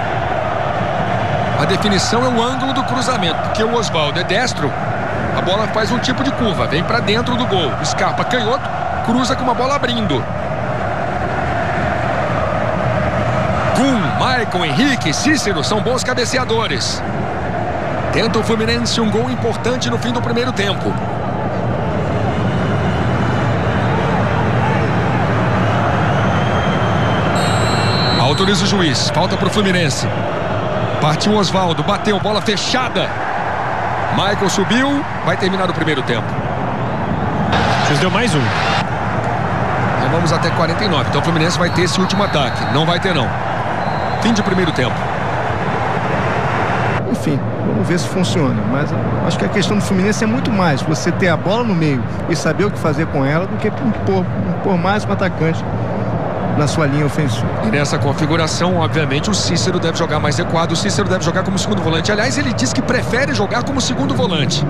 A definição é o ângulo do cruzamento, porque o Osvaldo é destro, a bola faz um tipo de curva, vem para dentro do gol. Scarpa canhoto, cruza com uma bola abrindo. Gum, Maicon, Henrique, Cícero são bons cabeceadores. Tenta o Fluminense um gol importante no fim do primeiro tempo. Autoriza o juiz, falta para o Fluminense. Partiu o Osvaldo, bateu, bola fechada. Michael subiu, vai terminar o primeiro tempo. Vocês deu mais um. Então vamos até 49, então o Fluminense vai ter esse último ataque. Não vai ter não. Fim de primeiro tempo. Enfim, vamos ver se funciona. Mas acho que a questão do Fluminense é muito mais você ter a bola no meio e saber o que fazer com ela do que impor mais um atacante na sua linha ofensiva. E nessa configuração, obviamente, o Cícero deve jogar mais recuado. O Cícero deve jogar como segundo volante. Aliás, ele diz que prefere jogar como segundo volante,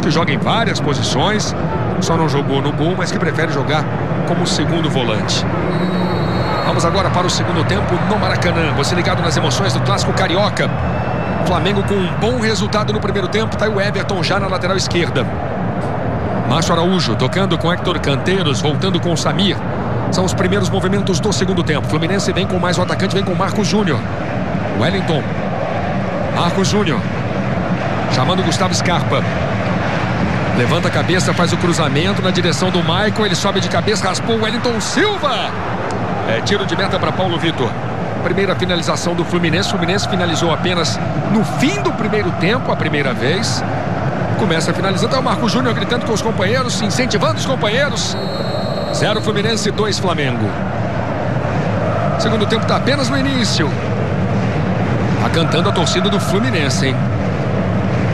que joga em várias posições, só não jogou no gol, mas que prefere jogar como segundo volante. Vamos agora para o segundo tempo no Maracanã. Você ligado nas emoções do Clássico Carioca. Flamengo com um bom resultado no primeiro tempo. Está o Everton já na lateral esquerda. Márcio Araújo tocando com Héctor Canteiros, voltando com o Samir. São os primeiros movimentos do segundo tempo. Fluminense vem com mais um atacante, vem com Marcos Júnior. Wellington. Marcos Júnior. Chamando Gustavo Scarpa. Levanta a cabeça, faz o cruzamento na direção do Michael. Ele sobe de cabeça, raspou o Wellington Silva. É tiro de meta para Paulo Vitor. Primeira finalização do Fluminense. O Fluminense finalizou apenas no fim do primeiro tempo, a primeira vez. Começa finalizando. É o Marcos Júnior gritando com os companheiros, incentivando os companheiros. 0 Fluminense, 2 Flamengo. Segundo tempo está apenas no início. Está cantando a torcida do Fluminense, hein?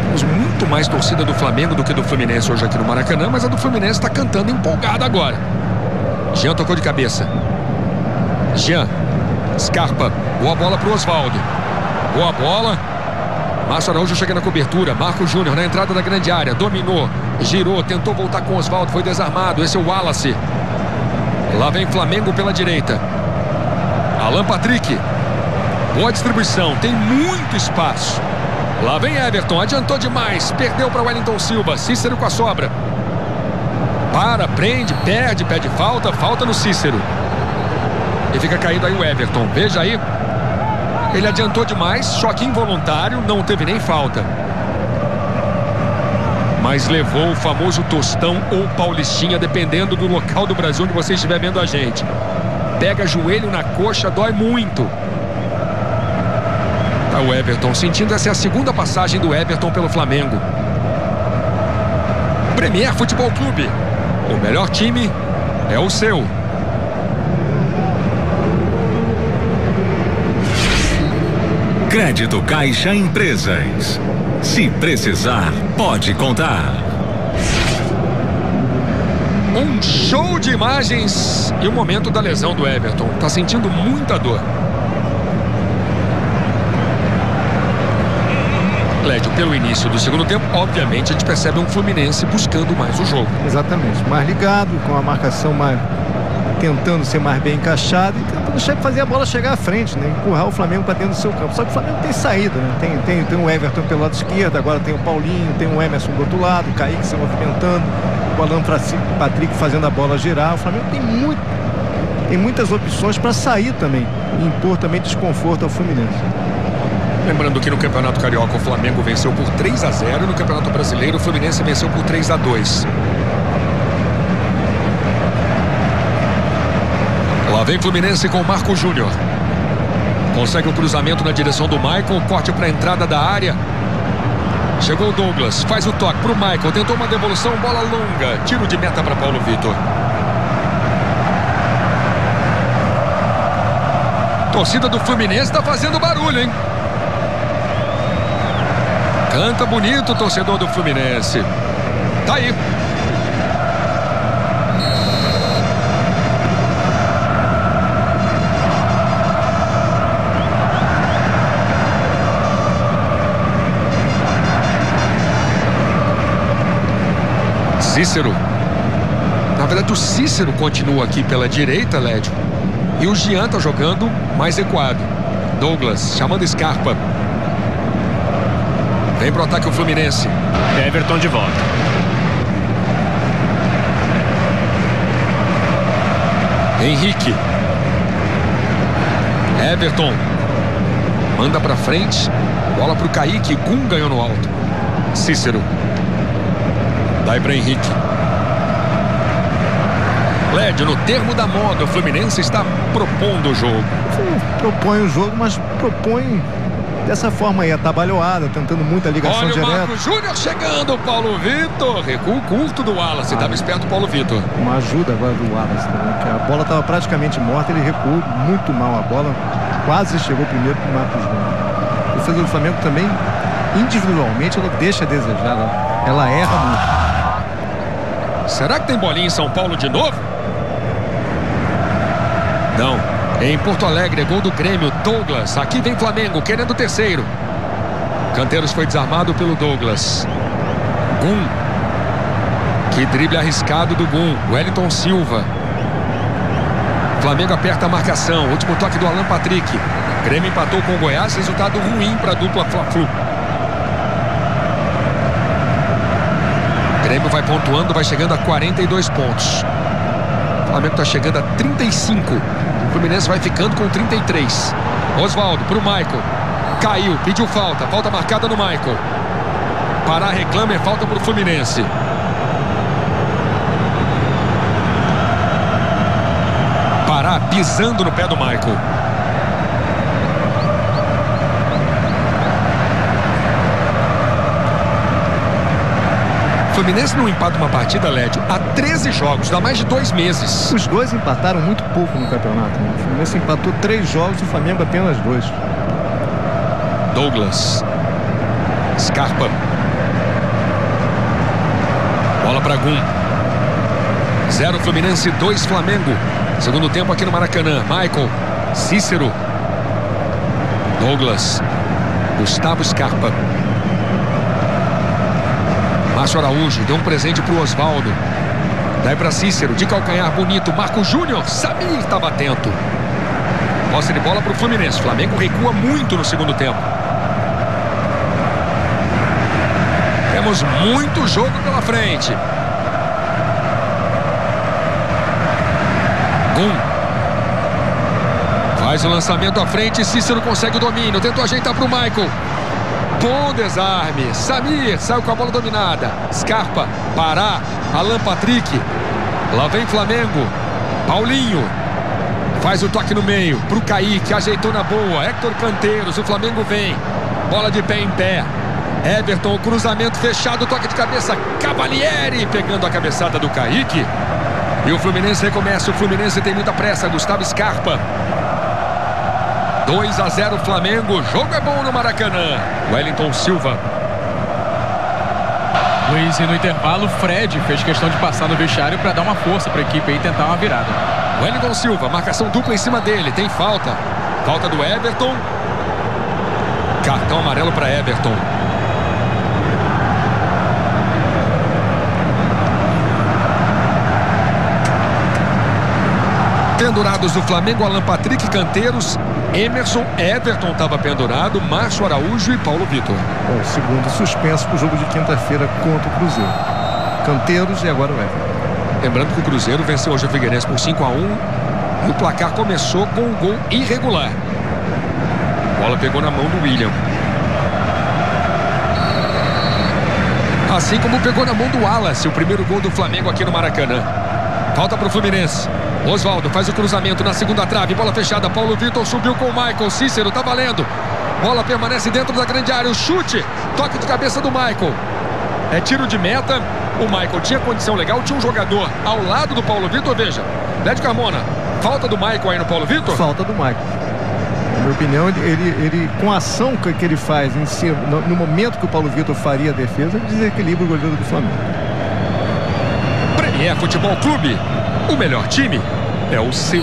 Temos muito mais torcida do Flamengo do que do Fluminense hoje aqui no Maracanã, mas a do Fluminense está cantando empolgada agora. Jean tocou de cabeça. Jean. Scarpa. Boa bola para o Osvaldo. Boa bola. Márcio Araújo chega na cobertura. Marcos Júnior na entrada da grande área. Dominou. Girou. Tentou voltar com o Osvaldo. Foi desarmado. Esse é o Wallace. Lá vem Flamengo pela direita. Alan Patrick. Boa distribuição. Tem muito espaço. Lá vem Everton. Adiantou demais. Perdeu para Wellington Silva. Cícero com a sobra. Para, prende, perde, pede falta. Falta no Cícero. E fica caído aí o Everton. Veja aí. Ele adiantou demais. Choque involuntário. Não teve nem falta. Mas levou o famoso tostão ou paulistinha, dependendo do local do Brasil onde você estiver vendo a gente. Pega joelho na coxa, dói muito. Tá o Everton sentindo. Essa é a segunda passagem do Everton pelo Flamengo. Premier Futebol Clube. O melhor time é o seu. Crédito Caixa Empresas. Se precisar, pode contar. Um show de imagens e o momento da lesão do Everton. Tá sentindo muita dor. pelo início do segundo tempo, obviamente a gente percebe um Fluminense buscando mais o jogo. Exatamente, mais ligado, com a marcação mais tentando ser mais bem encaixado e tentando fazer a bola chegar à frente, né? Empurrar o Flamengo para dentro do seu campo. Só que o Flamengo tem saída, né? Tem o Everton pelo lado esquerdo, agora tem o Paulinho, tem o Emerson do outro lado, o Kaique se movimentando, o Alan Patrick fazendo a bola girar. O Flamengo tem muitas opções para sair também e impor também desconforto ao Fluminense. Lembrando que no Campeonato Carioca o Flamengo venceu por 3-0 e no Campeonato Brasileiro o Fluminense venceu por 3-2. Lá vem Fluminense com o Marco Júnior. Consegue o cruzamento na direção do Michael. Corte para a entrada da área. Chegou o Douglas. Faz o toque para o Michael. Tentou uma devolução. Bola longa. Tiro de meta para Paulo Vitor. Torcida do Fluminense está fazendo barulho, hein? Canta bonito o torcedor do Fluminense. Tá aí. Cícero. Na verdade o Cícero continua aqui pela direita, Lédio. E o Jean tá jogando mais recuado. Douglas chamando Scarpa. Vem pro ataque o Fluminense. Everton de volta. Henrique. Everton. Manda pra frente. Bola pro Kaique. Gum ganhou no alto. Cícero. Dai para Henrique. Lédio, no termo da moda, o Fluminense está propondo o jogo. Propõe o jogo, mas propõe dessa forma aí, atabalhoada, tentando muita ligação direta. Olha o Marco Júnior chegando, Paulo Vitor. Recuo curto do Wallace, estava esperto o Paulo Vitor. Uma ajuda agora do Wallace também, que a bola estava praticamente morta, ele recuou muito mal a bola, quase chegou primeiro para o Marco Júnior. A defesa do Flamengo também, individualmente, ela deixa a desejar, ela erra muito. Será que tem bolinha em São Paulo de novo? Não. Em Porto Alegre, gol do Grêmio, Douglas. Aqui vem Flamengo, querendo o terceiro. Canteiros foi desarmado pelo Douglas. Gum. Que drible arriscado do Gum. Wellington Silva. Flamengo aperta a marcação. Último toque do Alan Patrick. Grêmio empatou com o Goiás. Resultado ruim para a dupla Fla-Flu. Grêmio vai pontuando, vai chegando a 42 pontos. O Flamengo está chegando a 35. O Fluminense vai ficando com 33. Osvaldo para o Michael. Caiu, pediu falta. Falta marcada no Michael. Pará reclama, é falta para o Fluminense. Pará pisando no pé do Michael. O Fluminense não empata uma partida, Lédio, há 13 jogos, dá mais de 2 meses. Os dois empataram muito pouco no campeonato, né? O Fluminense empatou 3 jogos e o Flamengo apenas 2. Douglas. Scarpa. Bola para Gum. 0 Fluminense, 2 Flamengo. Segundo tempo aqui no Maracanã. Michael. Cícero. Douglas. Gustavo Scarpa. Márcio Araújo deu um presente para o Osvaldo. Daí para Cícero, de calcanhar bonito. Marco Júnior, Samir estava atento. Posse de bola para o Fluminense. O Flamengo recua muito no segundo tempo. Temos muito jogo pela frente. Gum. Faz o lançamento à frente. Cícero consegue o domínio. Tentou ajeitar para o Michael. Bom desarme. Samir saiu com a bola dominada. Scarpa, Pará, Alan Patrick. Lá vem Flamengo. Paulinho. Faz o toque no meio. Pro Kaique. Ajeitou na boa. Héctor Canteiros. O Flamengo vem. Bola de pé em pé. Everton. Cruzamento fechado. Toque de cabeça. Cavalieri pegando a cabeçada do Kaique. E o Fluminense recomeça. O Fluminense tem muita pressa. Gustavo Scarpa. 2-0 Flamengo, o jogo é bom no Maracanã. Wellington Silva. Luiz, e no intervalo, Fred fez questão de passar no vestiário para dar uma força para a equipe e tentar uma virada. Wellington Silva, marcação dupla em cima dele, tem falta. Falta do Everton. Cartão amarelo para Everton. Pendurados do Flamengo, Alan Patrick, Canteiros, Emerson, Everton estava pendurado, Márcio Araújo e Paulo Vitor. Bom, segundo suspenso para o jogo de quinta-feira contra o Cruzeiro. Canteiros e agora o Everton. Lembrando que o Cruzeiro venceu hoje o Figueirense por 5-1 e o placar começou com um gol irregular. A bola pegou na mão do William. Assim como pegou na mão do Wallace, o primeiro gol do Flamengo aqui no Maracanã. Falta para o Fluminense. Oswaldo faz o cruzamento na segunda trave, bola fechada, Paulo Vitor subiu com o Michael, Cícero tá valendo. Bola permanece dentro da grande área, o chute, toque de cabeça do Michael. É tiro de meta, o Michael tinha condição legal, tinha um jogador ao lado do Paulo Vitor, veja. Lédio Carmona, falta do Michael aí no Paulo Vitor? Falta do Michael. Na minha opinião, ele com a ação que ele faz em si, no momento que o Paulo Vitor faria a defesa, ele desequilibra o goleiro do Flamengo. Premier Futebol Clube, o melhor time é o seu.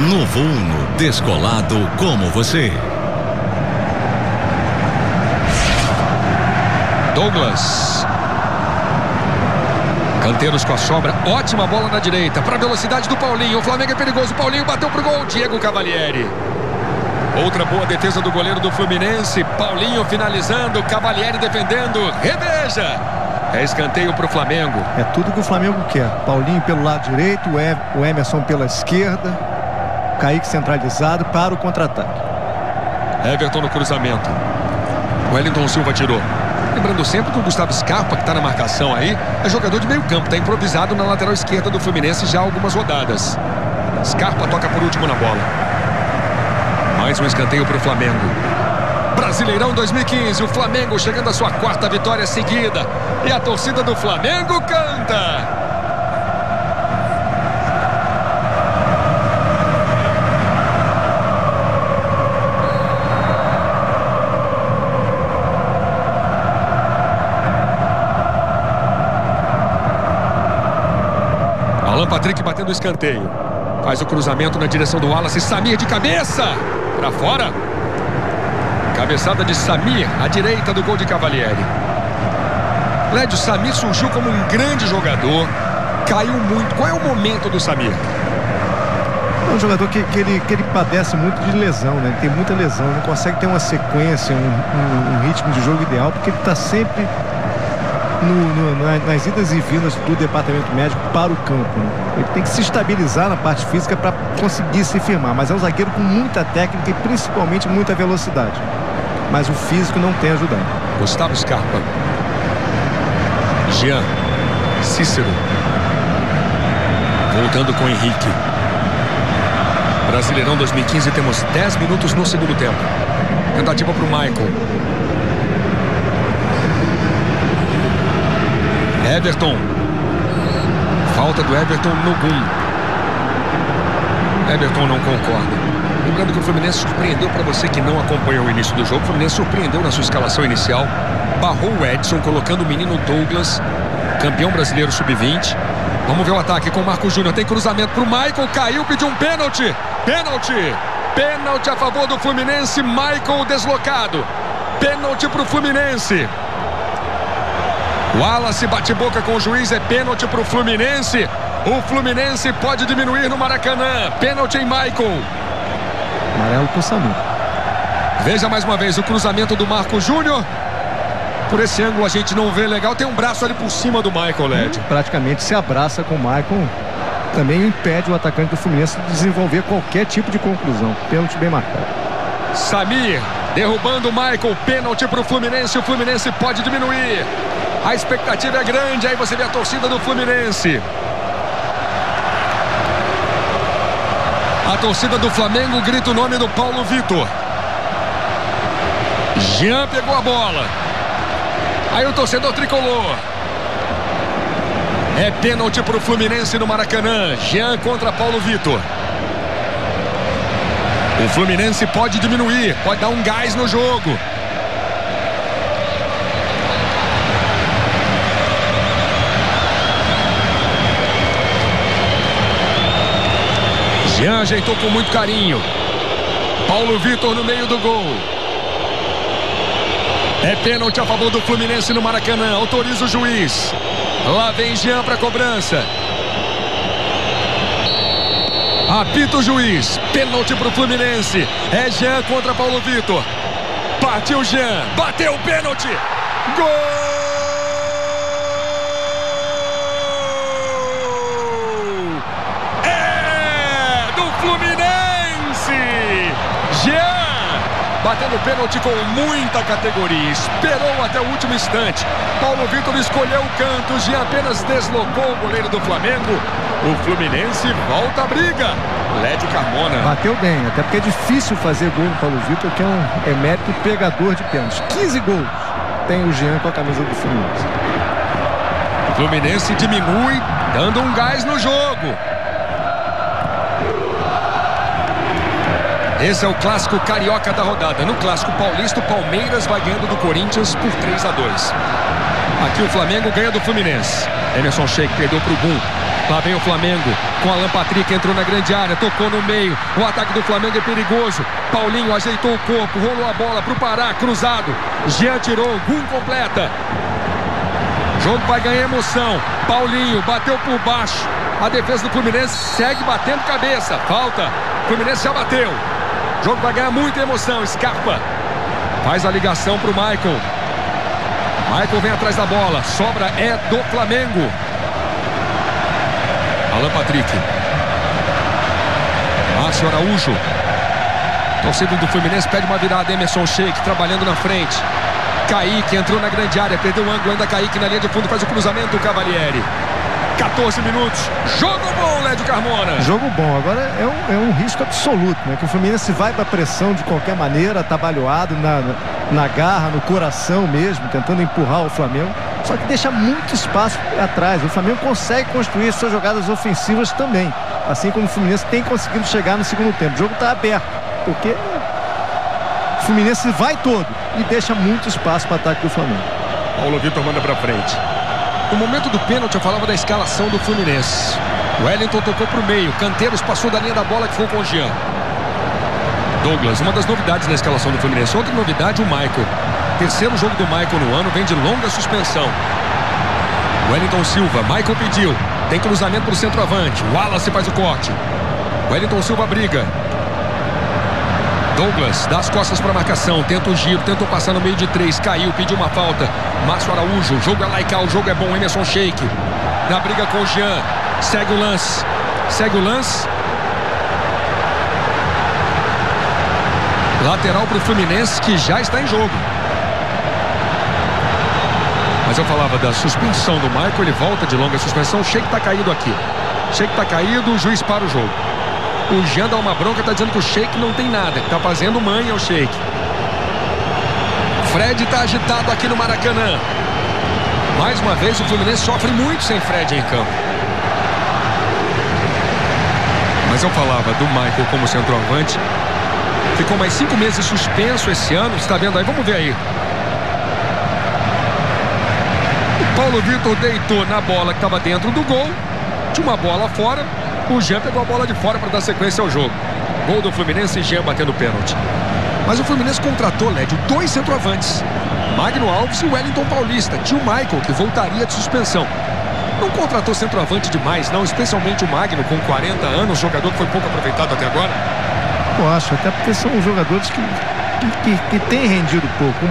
Novo Uno, descolado como você. Douglas. Canteiros com a sobra, ótima bola na direita, para a velocidade do Paulinho, o Flamengo é perigoso, Paulinho bateu pro gol, Diego Cavalieri. Outra boa defesa do goleiro do Fluminense, Paulinho finalizando, Cavalieri defendendo, reveja. É escanteio para o Flamengo. É tudo que o Flamengo quer. Paulinho pelo lado direito, o Emerson pela esquerda, Kaique centralizado para o contra-ataque. Everton no cruzamento. O Wellington Silva tirou. Lembrando sempre que o Gustavo Scarpa, que está na marcação aí, é jogador de meio campo, está improvisado na lateral esquerda do Fluminense já há algumas rodadas. Scarpa toca por último na bola. Mais um escanteio para o Flamengo. Brasileirão 2015, o Flamengo chegando à sua quarta vitória seguida. E a torcida do Flamengo canta. Alan Patrick batendo o escanteio. Faz o cruzamento na direção do Wallace. Samir de cabeça. Para fora. Cabeçada de Samir, à direita do gol de Cavalieri. Lédio, Samir surgiu como um grande jogador, caiu muito. Qual é o momento do Samir? É um jogador que ele padece muito de lesão, né? Ele tem muita lesão, não consegue ter uma sequência, um ritmo de jogo ideal, porque ele está sempre nas idas e vindas do departamento médico para o campo, né? Ele tem que se estabilizar na parte física para conseguir se firmar, mas é um zagueiro com muita técnica e principalmente muita velocidade. Mas o físico não tem ajudado. Gustavo Scarpa. Jean. Cícero. Voltando com Henrique. Brasileirão 2015, temos 10 minutos no segundo tempo. Tentativa para o Michael. Everton. Falta do Everton no Gum. Everton não concorda. Lembrando que o Fluminense surpreendeu, para você que não acompanhou o início do jogo, o Fluminense surpreendeu na sua escalação inicial, barrou o Edson, colocando o menino Douglas, campeão brasileiro sub-20. Vamos ver o ataque com o Marco Júnior, tem cruzamento para o Michael, caiu, pediu um pênalti, pênalti a favor do Fluminense, Michael deslocado, pênalti para o Fluminense. Wallace bate boca com o juiz, é pênalti para o Fluminense. O Fluminense pode diminuir no Maracanã, pênalti em Michael. Amarelo pro Samir. Veja mais uma vez o cruzamento do Marco Júnior. Por esse ângulo a gente não vê legal. Tem um braço ali por cima do Michael, Lédio. Praticamente se abraça com o Michael. Também impede o atacante do Fluminense de desenvolver qualquer tipo de conclusão. Pênalti bem marcado. Samir derrubando o Michael. Pênalti para o Fluminense. O Fluminense pode diminuir. A expectativa é grande. Aí você vê a torcida do Fluminense. A torcida do Flamengo grita o nome do Paulo Vitor. Jean pegou a bola. Aí o torcedor tricolor. É pênalti para o Fluminense no Maracanã. Jean contra Paulo Vitor. O Fluminense pode diminuir, pode dar um gás no jogo. Jean ajeitou com muito carinho. Paulo Vitor no meio do gol. É pênalti a favor do Fluminense no Maracanã. Autoriza o juiz. Lá vem Jean para a cobrança. Apita o juiz. Pênalti pro Fluminense. É Jean contra Paulo Vitor. Partiu Jean. Bateu o pênalti. Gol! É do Fluminense. Jean. Batendo pênalti com muita categoria. Esperou até o último instante. Paulo Vitor escolheu o canto. Jean apenas deslocou o goleiro do Flamengo. O Fluminense volta à briga. Lédio Carmona. Bateu bem, até porque é difícil fazer gol no Paulo Vitor, que é um emérito pegador de pênaltis. 15 gols tem o Jean com a camisa do Fluminense. O Fluminense diminui, dando um gás no jogo. Esse é o clássico carioca da rodada. No clássico paulista, o Palmeiras vai ganhando do Corinthians por 3-2. Aqui o Flamengo ganha do Fluminense. Emerson Sheik perdeu pro Gum. Lá vem o Flamengo com Alan Patrick, entrou na grande área, tocou no meio. O ataque do Flamengo é perigoso. Paulinho ajeitou o corpo, rolou a bola pro Pará, cruzado. Jean tirou, Gum completa. O jogo vai ganhar emoção. Paulinho bateu por baixo. A defesa do Fluminense segue batendo cabeça. Falta. O Fluminense já bateu. O jogo vai ganhar muita emoção. Scarpa faz a ligação pro Michael. Michael vem atrás da bola. Sobra é do Flamengo. Alan Patrick. Márcio Araújo. Torcida do Fluminense pede uma virada. Emerson Sheik trabalhando na frente. Kaique entrou na grande área. Perdeu o ângulo. Ainda Kaique na linha de fundo. Faz o cruzamento. O Cavalieri. 14 minutos. Jogo bom, Lédio Carmona. Jogo bom. Agora é um risco absoluto, né? Que o Fluminense vai para pressão de qualquer maneira, atabalhoado na garra, no coração mesmo, tentando empurrar o Flamengo. Só que deixa muito espaço atrás. O Flamengo consegue construir suas jogadas ofensivas também. Assim como o Fluminense tem conseguido chegar no segundo tempo. O jogo está aberto, porque o Fluminense vai todo e deixa muito espaço para o ataque do Flamengo. Paulo Vitor manda para frente. No momento do pênalti eu falava da escalação do Fluminense. O Wellington tocou para o meio. Canteiros passou da linha da bola que ficou com o Jean. Douglas, uma das novidades na escalação do Fluminense. Outra novidade, o Michael. Terceiro jogo do Michael no ano, vem de longa suspensão. Wellington Silva, Michael pediu. Tem cruzamento para o centroavante. Wallace faz o corte. Wellington Silva briga. Douglas dá as costas para a marcação, tenta o giro, tentou passar no meio de 3, caiu, pediu uma falta. Márcio Araújo, o jogo é lá e cá, o jogo é bom. Emerson Sheik na briga com o Jean, segue o lance. Lateral para o Fluminense, que já está em jogo. Mas eu falava da suspensão do Michael, ele volta de longa suspensão. O Sheik está caído aqui. Sheik está caído, o juiz para o jogo. O Jean dá uma bronca, está dizendo que o Sheik não tem nada. Está fazendo manha o Sheik. Fred está agitado aqui no Maracanã. Mais uma vez o Fluminense sofre muito sem Fred em campo. Mas eu falava do Michael como centroavante. Ficou mais 5 meses suspenso esse ano. Está vendo aí? Vamos ver aí. O Paulo Vitor deitou na bola que estava dentro do gol. Tinha uma bola fora. O Jean pegou a bola de fora para dar sequência ao jogo. Gol do Fluminense e Jean batendo pênalti. Mas o Fluminense contratou, Lédio, 2 centroavantes. Magno Alves e o Wellington Paulista. Tinha o Michael, que voltaria de suspensão. Não contratou centroavante demais, não. Especialmente o Magno, com 40 anos. Jogador que foi pouco aproveitado até agora. Eu acho, até porque são jogadores que têm rendido pouco. O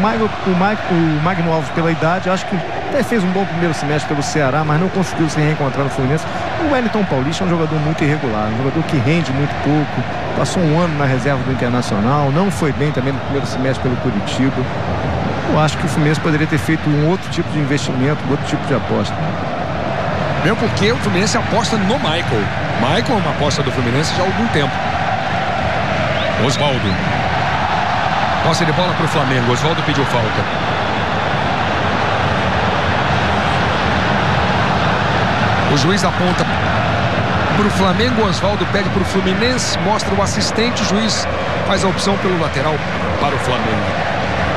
Magno Alves, pela idade, acho que até fez um bom primeiro semestre pelo Ceará, mas não conseguiu se reencontrar no Fluminense. O Wellington Paulista é um jogador muito irregular, um jogador que rende muito pouco. Passou um ano na reserva do Internacional, não foi bem também no primeiro semestre pelo Curitiba. Eu acho que o Fluminense poderia ter feito um outro tipo de investimento, um outro tipo de aposta. Mesmo porque o Fluminense aposta no Michael. Michael é uma aposta do Fluminense já há algum tempo. Osvaldo. Posse de bola para o Flamengo. Osvaldo pediu falta. O juiz aponta para o Flamengo. Osvaldo pede para o Fluminense. Mostra o assistente. O juiz faz a opção pelo lateral para o Flamengo.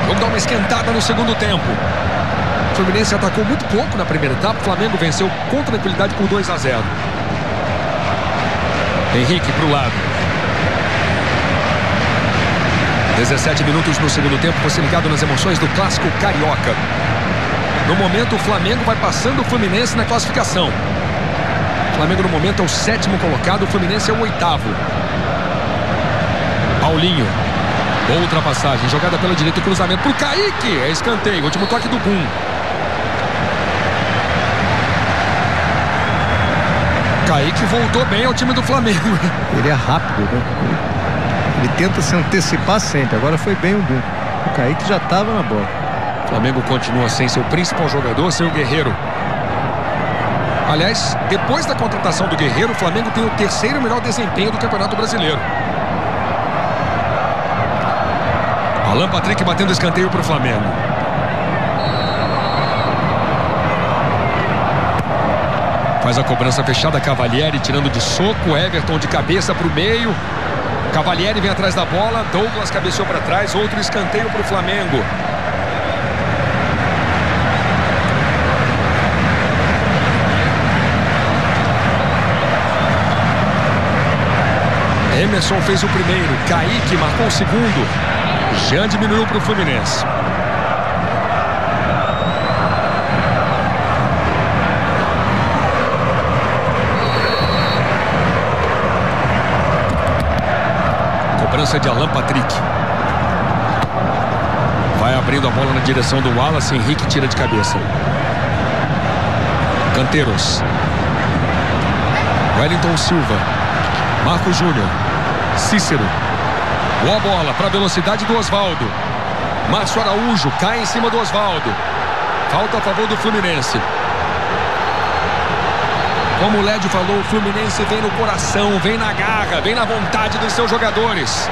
Vamos dar uma esquentada no segundo tempo. O Fluminense atacou muito pouco na primeira etapa. O Flamengo venceu com tranquilidade por 2-0. Henrique para o lado. 17 minutos no segundo tempo. Você ligado nas emoções do clássico carioca. No momento o Flamengo vai passando o Fluminense na classificação. O Flamengo no momento é o 7º colocado, o Fluminense é o 8º. Paulinho. Boa ultrapassagem, jogada pela direita, cruzamento pro Kaique. É escanteio, último toque do Gum. Kaique voltou bem ao time do Flamengo. Ele é rápido, né? Ele tenta se antecipar sempre. Agora foi bem o Gum. O Kaique já estava na bola. O Flamengo continua sem seu principal jogador, sem o Guerreiro. Aliás, depois da contratação do Guerreiro, o Flamengo tem o 3º melhor desempenho do Campeonato Brasileiro. Alan Patrick batendo escanteio para o Flamengo. Faz a cobrança fechada, Cavalieri tirando de soco, Everton de cabeça para o meio. Cavalieri vem atrás da bola, Douglas cabeceou para trás, outro escanteio para o Flamengo. Emerson fez o primeiro, Kaique marcou o segundo. Jean diminuiu para o Fluminense. Cobrança de Alan Patrick. Vai abrindo a bola na direção do Wallace. Henrique tira de cabeça. Canteiros. Wellington Silva. Marco Júnior. Cícero. Boa bola para a velocidade do Osvaldo. Márcio Araújo cai em cima do Osvaldo. Falta a favor do Fluminense. Como o Lédio falou, o Fluminense vem no coração, vem na garra, vem na vontade dos seus jogadores.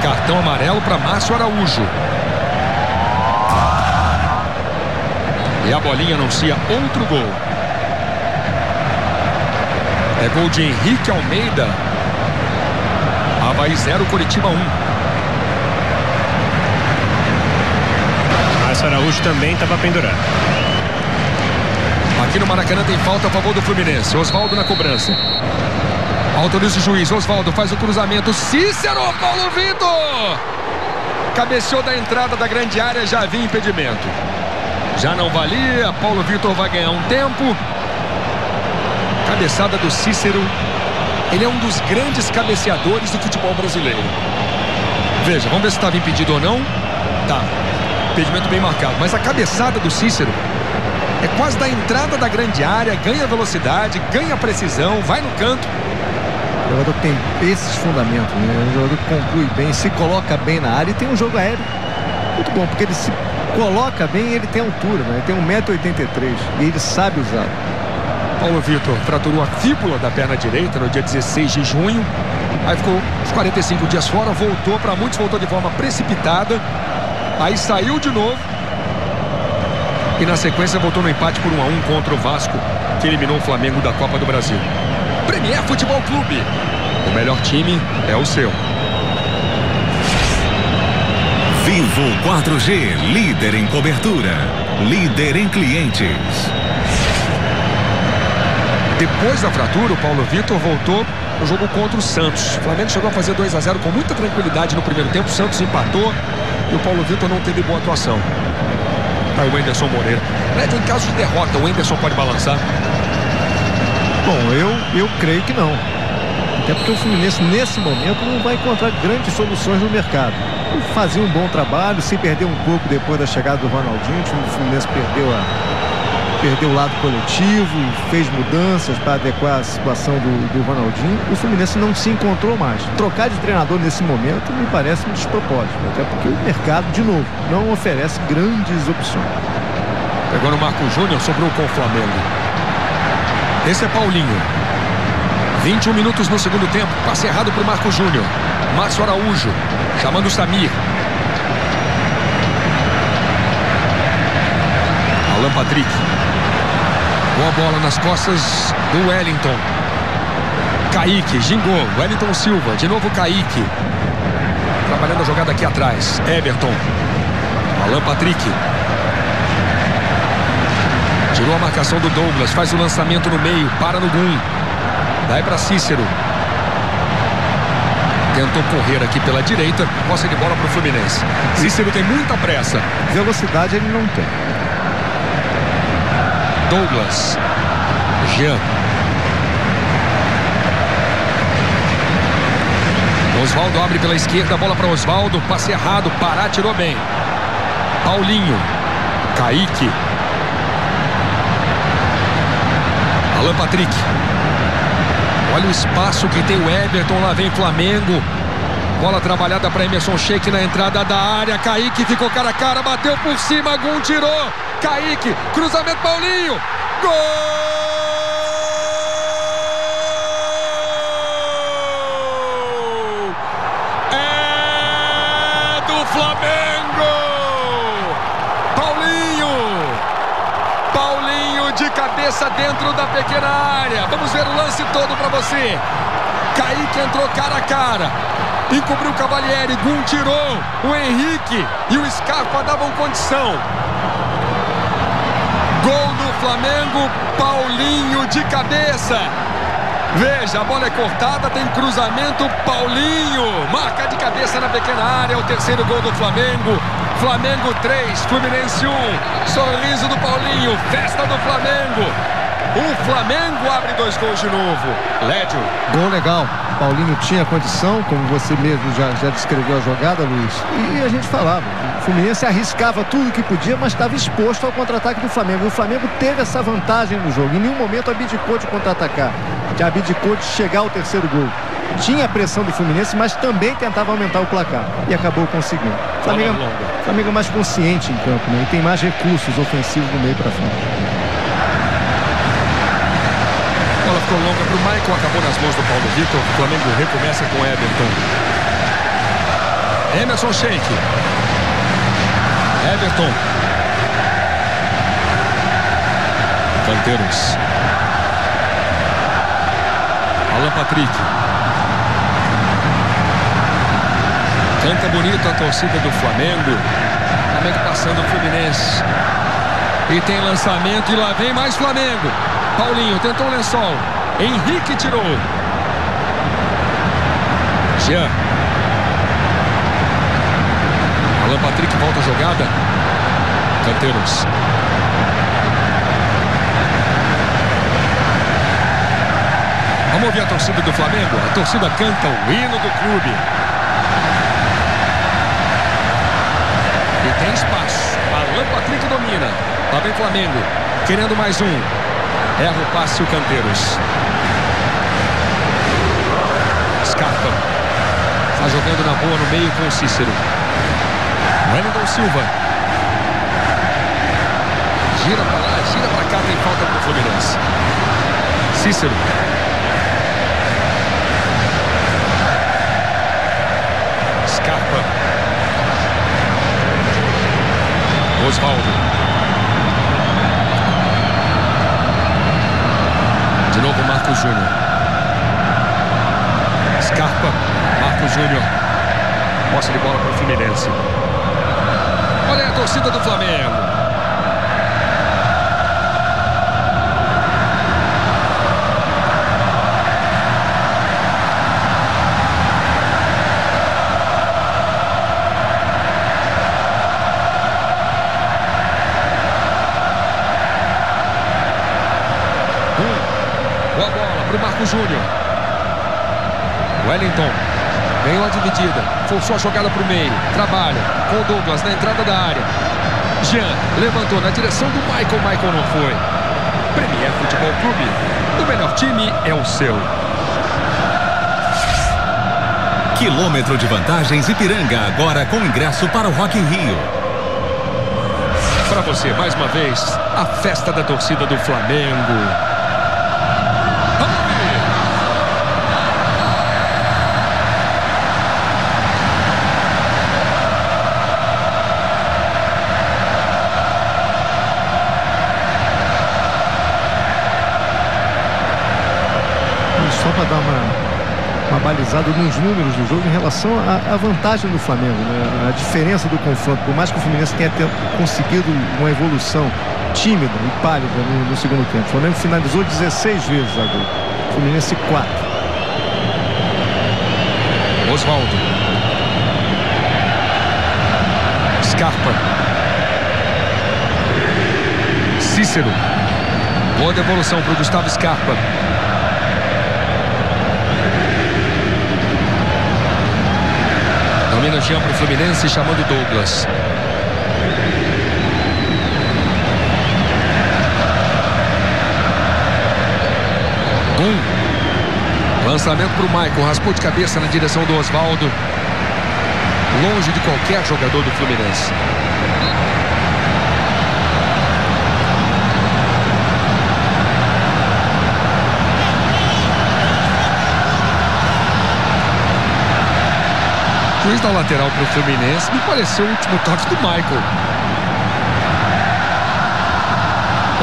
Cartão amarelo para Márcio Araújo. E a bolinha anuncia outro gol. É gol de Henrique Almeida. Avaí 0, Coritiba 1. Márcio Araújo também estava pendurado. Aqui no Maracanã tem falta a favor do Fluminense. Osvaldo na cobrança. Autoriza o juiz. Osvaldo faz o cruzamento. Cícero, Paulo Vitor. Cabeceou da entrada da grande área, já havia impedimento. Já não valia. Paulo Vitor vai ganhar um tempo. Cabeçada do Cícero. Ele é um dos grandes cabeceadores do futebol brasileiro. Veja, vamos ver se estava impedido ou não. Tá, impedimento bem marcado. Mas a cabeçada do Cícero é quase da entrada da grande área. Ganha velocidade, ganha precisão, vai no canto. O jogador tem esses fundamentos, né? É um jogador que conclui bem, se coloca bem na área e tem um jogo aéreo muito bom, porque ele se coloca bem e ele tem altura, né? Ele tem 1,83 m e ele sabe usar. Paulo Vitor fraturou a fíbula da perna direita no dia 16 de junho. Aí ficou uns 45 dias fora, voltou, para muitos voltou de forma precipitada. Aí saiu de novo. E na sequência voltou no empate por 1-1 contra o Vasco, que eliminou o Flamengo da Copa do Brasil. Premier Futebol Clube. O melhor time é o seu. Vivo 4G, líder em cobertura, líder em clientes. Depois da fratura, o Paulo Vitor voltou no jogo contra o Santos. O Flamengo chegou a fazer 2-0 com muita tranquilidade no primeiro tempo. O Santos empatou e o Paulo Vitor não teve boa atuação. Tá o Wenderson Moreira. Em caso de derrota, o Wenderson pode balançar? Bom, eu creio que não. Até porque o Fluminense, nesse momento, não vai encontrar grandes soluções no mercado. Ele fazia um bom trabalho, se perdeu um pouco depois da chegada do Ronaldinho. O time do Fluminense perdeu o lado coletivo, fez mudanças para adequar a situação do Ronaldinho. O Fluminense não se encontrou mais. Trocar de treinador nesse momento me parece um despropósito, até porque o mercado, de novo, não oferece grandes opções. Pegou no Marco Júnior, sobrou com o Flamengo. Esse é Paulinho. 21 minutos no segundo tempo, passe errado para o Marco Júnior. Márcio Araújo, chamando o Samir. Alan Patrick. Boa bola nas costas do Wellington. Kaique, gingou. Wellington Silva, de novo Kaique. Trabalhando a jogada aqui atrás. Everton. Alan Patrick. Tirou a marcação do Douglas, faz o lançamento no meio, para no Gum. Daí para Cícero. Tentou correr aqui pela direita, posse de bola para o Fluminense. Cícero tem muita pressa. Velocidade ele não tem. Douglas. Jean. Osvaldo abre pela esquerda, bola para Osvaldo, passe errado, Pará tirou bem. Paulinho. Kaique. Alan Patrick. Olha o espaço que tem o Everton, lá vem Flamengo. Bola trabalhada para Emerson Sheik na entrada da área. Kaique ficou cara a cara, bateu por cima, Gum tirou. Kaique, cruzamento, Paulinho. Gol! É do Flamengo! Paulinho de cabeça dentro da pequena área. Vamos ver o lance todo para você. Kaique entrou cara a cara. Encobriu o Cavalieri, Gum tirou. O Henrique e o Scarpa davam condição. Gol do Flamengo, Paulinho de cabeça. Veja, a bola é cortada, tem cruzamento, Paulinho marca de cabeça na pequena área, é o terceiro gol do Flamengo. Flamengo 3, Fluminense 1. Sorriso do Paulinho, festa do Flamengo. O Flamengo abre 2 gols de novo. Lédio. Gol legal. Paulinho tinha condição, como você mesmo já descreveu a jogada, Luiz. E a gente falava, o Fluminense arriscava tudo que podia, mas estava exposto ao contra-ataque do Flamengo. E o Flamengo teve essa vantagem no jogo. Em nenhum momento abdicou de contra-atacar. Já abdicou de chegar ao terceiro gol. Tinha a pressão do Fluminense, mas também tentava aumentar o placar. E acabou conseguindo. O Flamengo é mais consciente em campo, né? E tem mais recursos ofensivos do meio para frente. A bola ficou longa para o Michael, acabou nas mãos do Paulo Vitor. O Flamengo recomeça com Everton. Emerson Sheik. Everton. Canteiros. Alan Patrick. Canta bonito a torcida do Flamengo. Flamengo passando o Fluminense. E tem lançamento e lá vem mais Flamengo. Paulinho tentou o lençol. Henrique tirou. Jean. Alan Patrick volta a jogada. Canteiros. Vamos ouvir a torcida do Flamengo. A torcida canta o hino do clube. E tem espaço. Alan Patrick domina. Lá vem Flamengo. Querendo mais um. Erra o passe o Canteiros. Scarpa. Está jogando na boa no meio com o Cícero. Wellington Silva. Gira para lá, gira para cá. Tem falta para o Fluminense. Cícero. Scarpa. Osvaldo. De novo Marcos Júnior. Scarpa. Marcos Júnior. Posse de bola para o Fluminense. Olha a torcida do Flamengo. Boa bola para o Marcos Júnior. Wellington. Ganhou a dividida. Forçou a jogada para o meio. Trabalha com o Douglas na entrada da área. Jean levantou na direção do Michael. Michael não foi. Premier Futebol Clube. O melhor time é o seu. Quilômetro de vantagens Ipiranga. Agora com ingresso para o Rock in Rio. Para você, mais uma vez, a festa da torcida do Flamengo. Só para dar uma balizada nos números do jogo em relação à vantagem do Flamengo, né? A diferença do confronto, por mais que o Fluminense tenha conseguido uma evolução tímida e pálida no segundo tempo. O Flamengo finalizou 16 vezes a gol. O Fluminense 4. Osvaldo. Scarpa. Cícero. Boa devolução para o Gustavo Scarpa. Domina Jean para o Fluminense, chamando Douglas. Lançamento para o Michael, raspou de cabeça na direção do Osvaldo. Longe de qualquer jogador do Fluminense. O juiz da lateral para o Fluminense, me pareceu o último toque do Michael.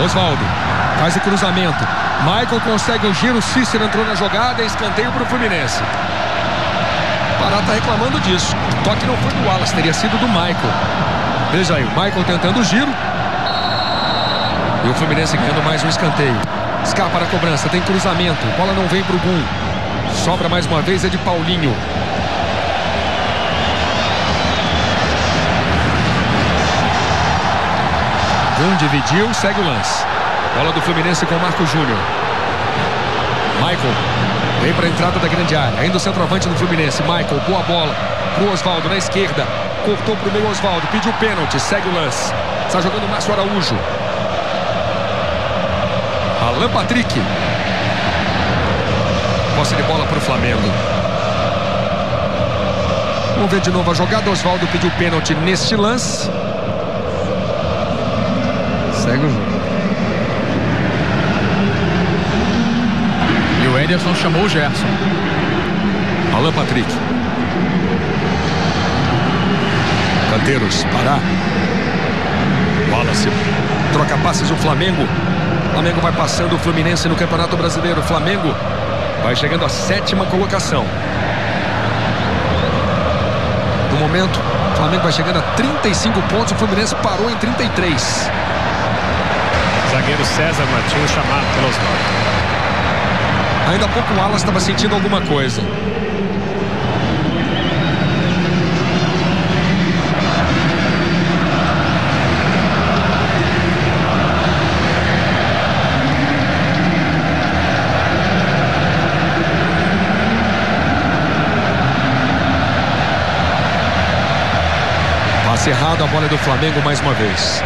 Osvaldo faz o cruzamento. Michael consegue o giro, Cícero entrou na jogada, escanteio para o Fluminense. Pará está reclamando disso. O toque não foi do Wallace, teria sido do Michael. Veja aí, o Michael tentando o giro. E o Fluminense ganhando mais um escanteio. Scarpa na cobrança, tem cruzamento. Bola não vem para o Gum. Sobra mais uma vez, é de Paulinho. Gum dividiu, segue o lance. Bola do Fluminense com o Marco Júnior. Michael vem para a entrada da grande área. Ainda o centroavante do Fluminense. Michael, boa bola pro Osvaldo na esquerda. Cortou pro meio Osvaldo. Pediu pênalti. Segue o lance. Está jogando o Márcio Araújo. Alan Patrick. Posse de bola para o Flamengo. Vamos ver de novo a jogada. Osvaldo pediu pênalti neste lance. Segue o jogo. E o Ederson chamou o Gerson. Alan Patrick. Canteiros, Pará. Wallace. Troca passes o Flamengo. Flamengo vai passando o Fluminense no Campeonato Brasileiro. Flamengo vai chegando à 7ª colocação. No momento, o Flamengo vai chegando a 35 pontos. O Fluminense parou em 33. Zagueiro César Martins chamado pelo Osvaldo. Ainda há pouco o Wallace estava sentindo alguma coisa. Passe errado, a bola é do Flamengo mais uma vez.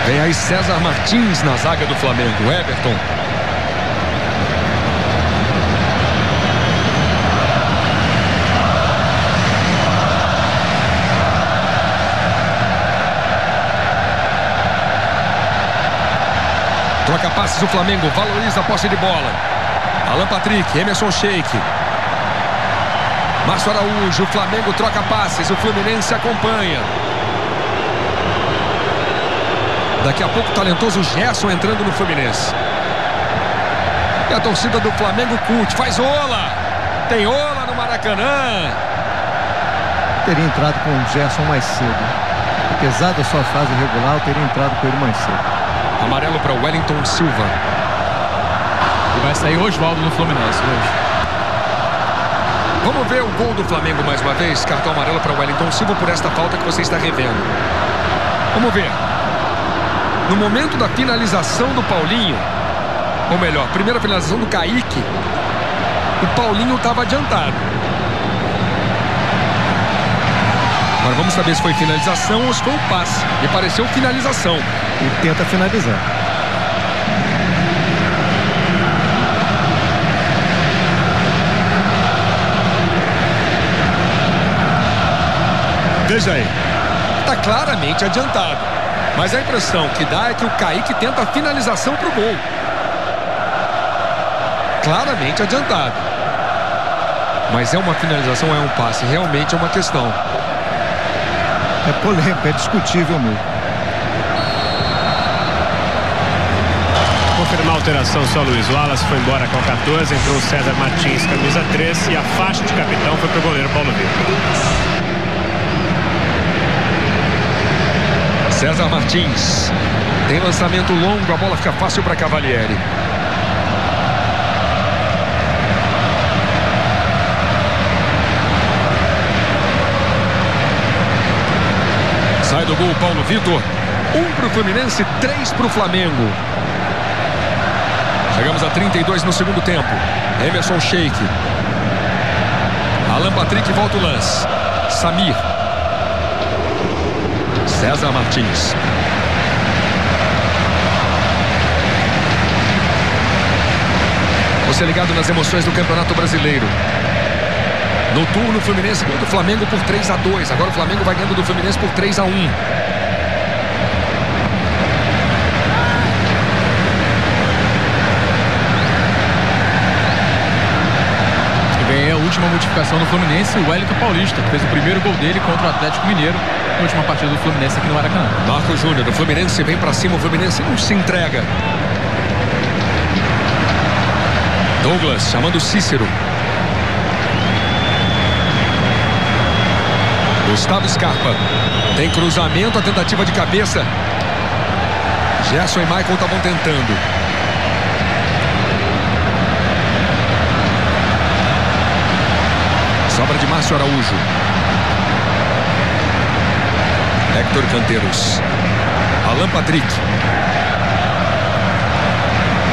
Vem aí César Martins na zaga do Flamengo. Everton. Troca passes o Flamengo, valoriza a posse de bola. Alan Patrick, Emerson Sheik. Márcio Araújo, o Flamengo troca passes, o Fluminense acompanha. Daqui a pouco o talentoso Gerson entrando no Fluminense. E a torcida do Flamengo curte, faz ola. Tem ola no Maracanã. Teria entrado com o Gerson mais cedo. Apesar da sua fase irregular, eu teria entrado com ele mais cedo. Amarelo para Wellington Silva. E vai sair Osvaldo no Fluminense hoje. Vamos ver o gol do Flamengo mais uma vez. Cartão amarelo para Wellington Silva por esta falta que você está revendo. Vamos ver. No momento da finalização do Paulinho, ou melhor, primeira finalização do Kaique, o Paulinho estava adiantado. Agora vamos saber se foi finalização ou se foi um passe. Me pareceu finalização. Ele tenta finalizar. Veja aí. Está claramente adiantado. Mas a impressão que dá é que o Kaique tenta a finalização para o gol. Claramente adiantado. Mas é uma finalização ou é um passe? Realmente é uma questão. É polêmico, é discutível mesmo. Confirmar a alteração só Luiz Wallace foi embora com a 14, entrou o César Martins, camisa 13, e a faixa de capitão foi para o goleiro Paulo Vitor. César Martins tem lançamento longo, a bola fica fácil para Cavalieri. Sai do gol Paulo Vitor. 1 para o Fluminense, 3 para o Flamengo. Chegamos a 32 no segundo tempo. Emerson Sheik. Alan Patrick volta o lance. Samir. César Martins. Você ligado nas emoções do Campeonato Brasileiro. No turno, o Fluminense ganhou do Flamengo por 3-2. Agora o Flamengo vai ganhando do Fluminense por 3-1. É a última modificação do Fluminense, o Wellington Paulista, que fez o primeiro gol dele contra o Atlético Mineiro na última partida do Fluminense aqui no Maracanã. Marco Júnior, o Fluminense vem pra cima, o Fluminense não se entrega. Douglas chamando Cícero. Gustavo Scarpa. Tem cruzamento, a tentativa de cabeça. Gerson e Michael estavam tentando. Sobra de Márcio Araújo. Héctor Canteiros. Alan Patrick.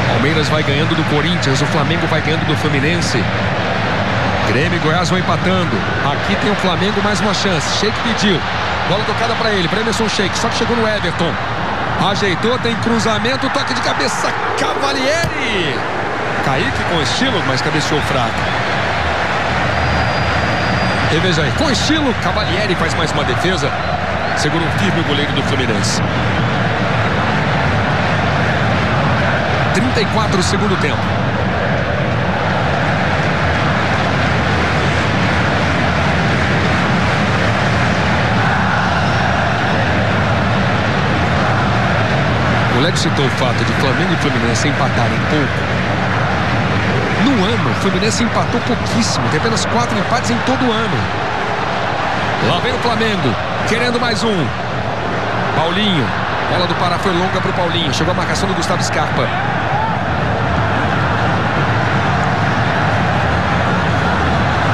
Palmeiras vai ganhando do Corinthians. O Flamengo vai ganhando do Fluminense. Grêmio e Goiás vão empatando. Aqui tem o Flamengo, mais uma chance. Sheik pediu. Bola tocada para ele, para Emerson Sheik. Só que chegou no Everton. Ajeitou, tem cruzamento. Toque de cabeça. Cavalieri. Kaique com estilo, mas cabeceou fraco. E veja aí, com estilo, Cavalieri faz mais uma defesa. Segura um firme o goleiro do Fluminense. 34 segundo tempo. O Led citou o fato de Flamengo e Fluminense empatarem pouco. No ano, o Fluminense empatou pouquíssimo. Tem apenas 4 empates em todo o ano. Lá vem o Flamengo, querendo mais um. Paulinho. Bola do Pará foi longa para o Paulinho. Chegou a marcação do Gustavo Scarpa.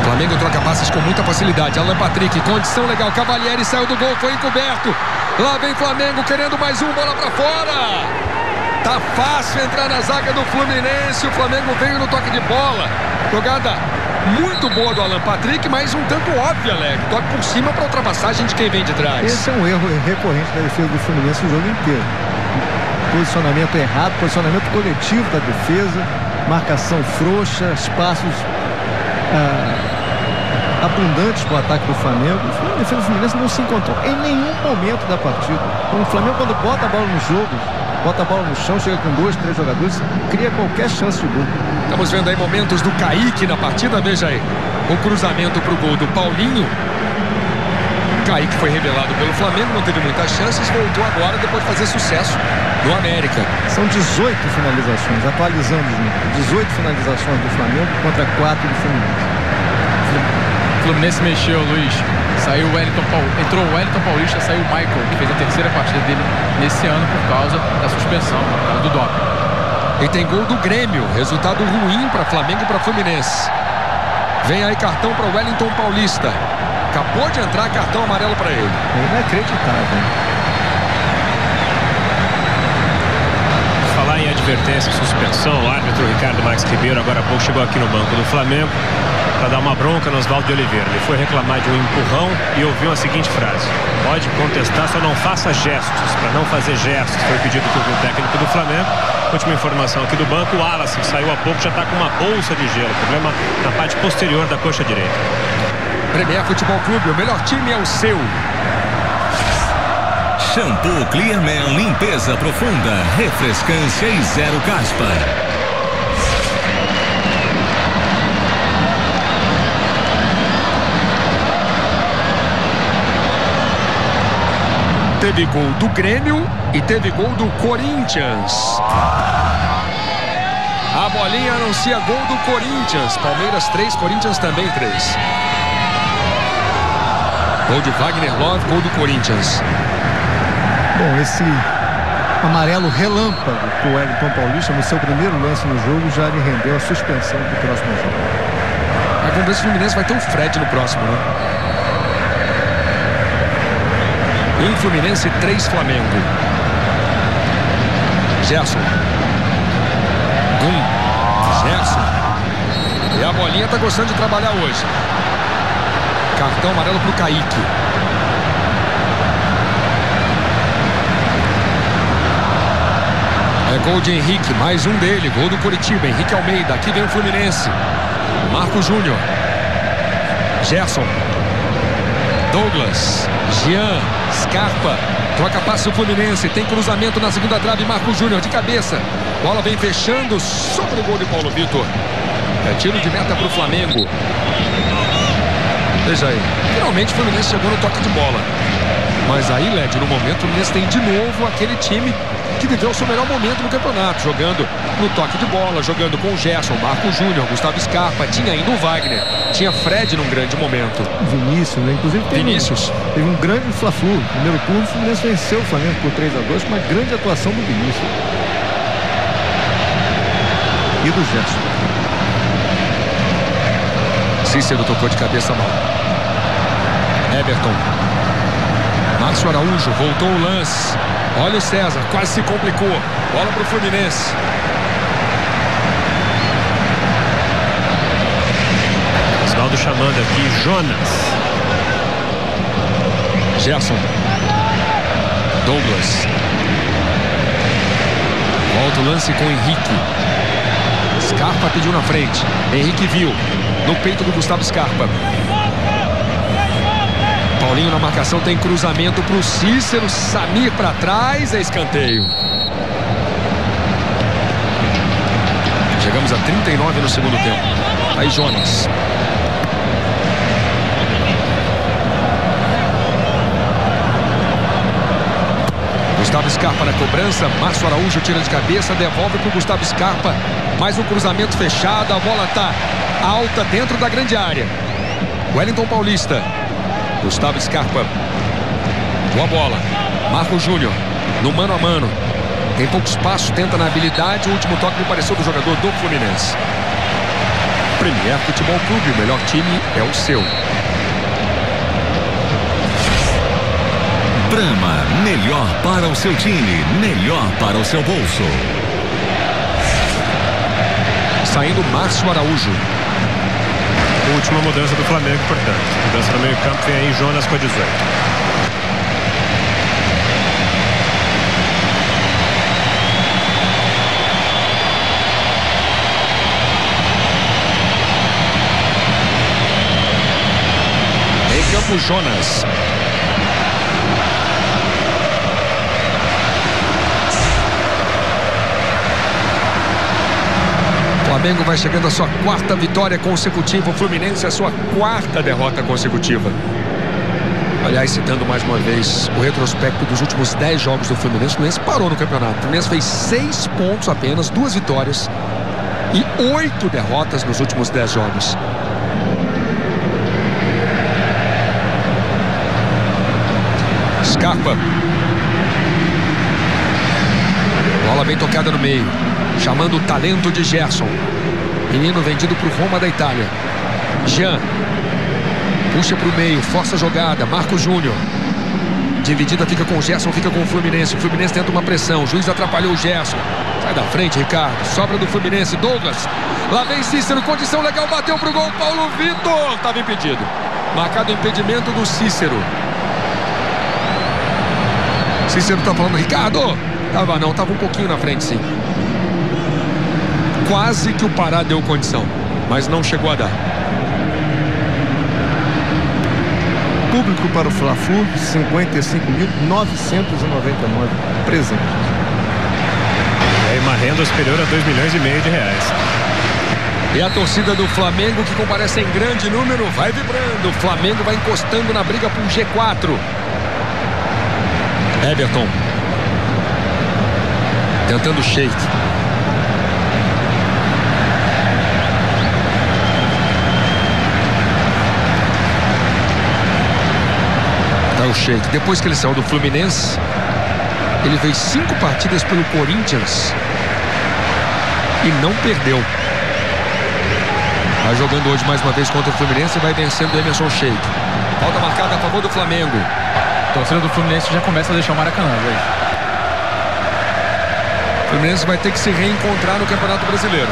Flamengo troca passes com muita facilidade. Alan Patrick, condição legal. Cavalieri saiu do gol, foi encoberto. Lá vem Flamengo, querendo mais um. Bola para fora. Tá fácil entrar na zaga do Fluminense. O Flamengo veio no toque de bola. Jogada muito boa do Alan Patrick, mas um tanto óbvia, Leg. Toque por cima para ultrapassagem de quem vem de trás. Esse é um erro recorrente da defesa do Fluminense o jogo inteiro. Posicionamento errado, posicionamento coletivo da defesa, marcação frouxa, espaços abundantes para o ataque do Flamengo. A defesa do Fluminense não se encontrou em nenhum momento da partida. O Flamengo, quando bota a bola no jogo, bota a bola no chão, chega com 2, 3 jogadores, cria qualquer chance de gol. Estamos vendo aí momentos do Kaique na partida. Veja aí, o cruzamento para o gol do Paulinho. Kaique foi revelado pelo Flamengo, não teve muitas chances, voltou agora depois de fazer sucesso no América. São 18 finalizações, atualizando, 18 finalizações do Flamengo contra 4 do Fluminense. O Fluminense mexeu, Luiz. Saiu o Wellington entrou o Wellington Paulista, saiu o Michael, que fez a terceira partida dele nesse ano por causa da suspensão, por causa do doping. E tem gol do Grêmio, resultado ruim para Flamengo e para Fluminense. Vem aí cartão para o Wellington Paulista. Acabou de entrar, cartão amarelo para ele. É inacreditável. Falar em advertência, suspensão, o árbitro Ricardo Max Ribeiro agora há pouco chegou aqui no banco do Flamengo para dar uma bronca no Oswaldo de Oliveira. Ele foi reclamar de um empurrão e ouviu a seguinte frase: pode contestar, só não faça gestos. Para não fazer gestos, foi pedido pelo técnico do Flamengo. Última informação aqui do banco: o Wallace, que saiu há pouco, já está com uma bolsa de gelo, problema na parte posterior da coxa direita. Premier Futebol Clube, o melhor time é o seu. Shampoo Clearman, limpeza profunda, refrescância e zero caspa. Teve gol do Grêmio e teve gol do Corinthians. A bolinha anuncia gol do Corinthians. Palmeiras 3, Corinthians também 3. Gol de Wagner Love, gol do Corinthians. Bom, esse amarelo relâmpago pro Wellington Paulista no seu primeiro lance no jogo já lhe rendeu a suspensão do próximo jogo. Mas vamos ver se o Fluminense vai ter um Fred no próximo, né? 1 Fluminense, 3 Flamengo. Gerson. Gerson. E a bolinha tá gostando de trabalhar hoje. Cartão amarelo pro Kaique. É gol de Henrique, mais um dele, gol do Curitiba, Henrique Almeida. Aqui vem o Fluminense. Marco Júnior. Gerson. Douglas. Jean. Scarpa. Troca passe o Fluminense. Tem cruzamento na segunda trave. Marco Júnior de cabeça. Bola vem fechando sobre o gol de Paulo Vitor. É tiro de meta para o Flamengo. Veja aí. Finalmente o Fluminense chegou no toque de bola. Mas aí, Led, no momento o Fluminense tem de novo aquele time que viveu o seu melhor momento no campeonato, jogando no toque de bola, jogando com o Gerson, Marco Júnior, Gustavo Scarpa, tinha ainda o Wagner, tinha Fred num grande momento. Vinícius, né? Inclusive teve um grande Fla-Flu. No primeiro turno, o Fluminense venceu o Flamengo por 3-2 com uma grande atuação do Vinícius e do Gerson. Cícero tocou de cabeça mal. Everton. Márcio Araújo, voltou o lance. Olha o César, quase se complicou. Bola pro Fluminense. Osvaldo chamando aqui, Jonas. Gerson. Douglas. Volta o lance com Henrique. Scarpa pediu na frente. Henrique viu. No peito do Gustavo Scarpa. Paulinho na marcação, tem cruzamento pro Cícero. Samir para trás, é escanteio. Chegamos a 39 no segundo tempo. Aí Jonas. Gustavo Scarpa na cobrança. Márcio Araújo tira de cabeça, devolve pro Gustavo Scarpa. Mais um cruzamento fechado. A bola tá alta dentro da grande área. Wellington Paulista. Gustavo Scarpa. Boa bola. Marco Júnior. No mano a mano. Tem pouco espaço, tenta na habilidade. O último toque me pareceu do jogador do Fluminense. Premier Futebol Clube. O melhor time é o seu. Brahma. Melhor para o seu time. Melhor para o seu bolso. Saindo Márcio Araújo. Última mudança do Flamengo, portanto. Mudança no meio campo, vem aí Jonas com a 18. Em campo, Jonas. O Flamengo vai chegando à sua 4ª vitória consecutiva. O Fluminense a sua 4ª derrota consecutiva. Aliás, citando mais uma vez o retrospecto dos últimos 10 jogos do Fluminense, o Fluminense parou no campeonato. O Fluminense fez 6 pontos apenas, 2 vitórias e 8 derrotas nos últimos 10 jogos. Scarpa. Bola bem tocada no meio. Chamando o talento de Gerson. Menino vendido para o Roma da Itália. Jean. Puxa para o meio, força a jogada. Marco Júnior. Dividida, fica com o Gerson, fica com o Fluminense. O Fluminense tenta uma pressão. O juiz atrapalhou o Gerson. Sai da frente, Ricardo. Sobra do Fluminense. Douglas. Lá vem Cícero. Condição legal. Bateu pro gol. Paulo Vitor. Estava impedido. Marcado o impedimento do Cícero. Cícero tá falando, Ricardo. Tava não, tava um pouquinho na frente, sim. Quase que o Pará deu condição, mas não chegou a dar. Público para o Fla-Flu, 55.999 presentes. E aí uma renda superior a 2,5 milhões de reais. E a torcida do Flamengo, que comparece em grande número, vai vibrando. O Flamengo vai encostando na briga por G4. Everton. Tentando o Sheik. Tá o Sheik. Depois que ele saiu do Fluminense, ele fez 5 partidas pelo Corinthians e não perdeu. Vai jogando hoje mais uma vez contra o Fluminense e vai vencendo o Emerson Sheik. Falta marcada a favor do Flamengo. A torcida do Fluminense já começa a deixar o Maracanã, veja. O Fluminense vai ter que se reencontrar no Campeonato Brasileiro.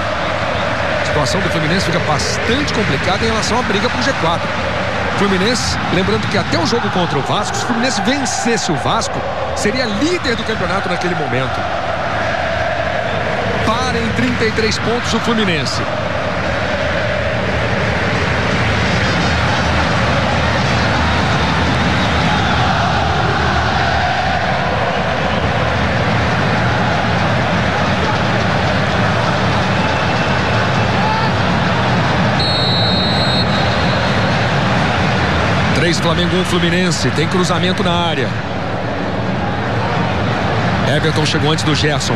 A situação do Fluminense fica bastante complicada em relação à briga para o G4. Fluminense, lembrando que até o jogo contra o Vasco, se o Fluminense vencesse o Vasco, seria líder do campeonato naquele momento. Para em 33 pontos o Fluminense. Flamengo 1, Fluminense. Tem cruzamento na área. Everton chegou antes do Gerson.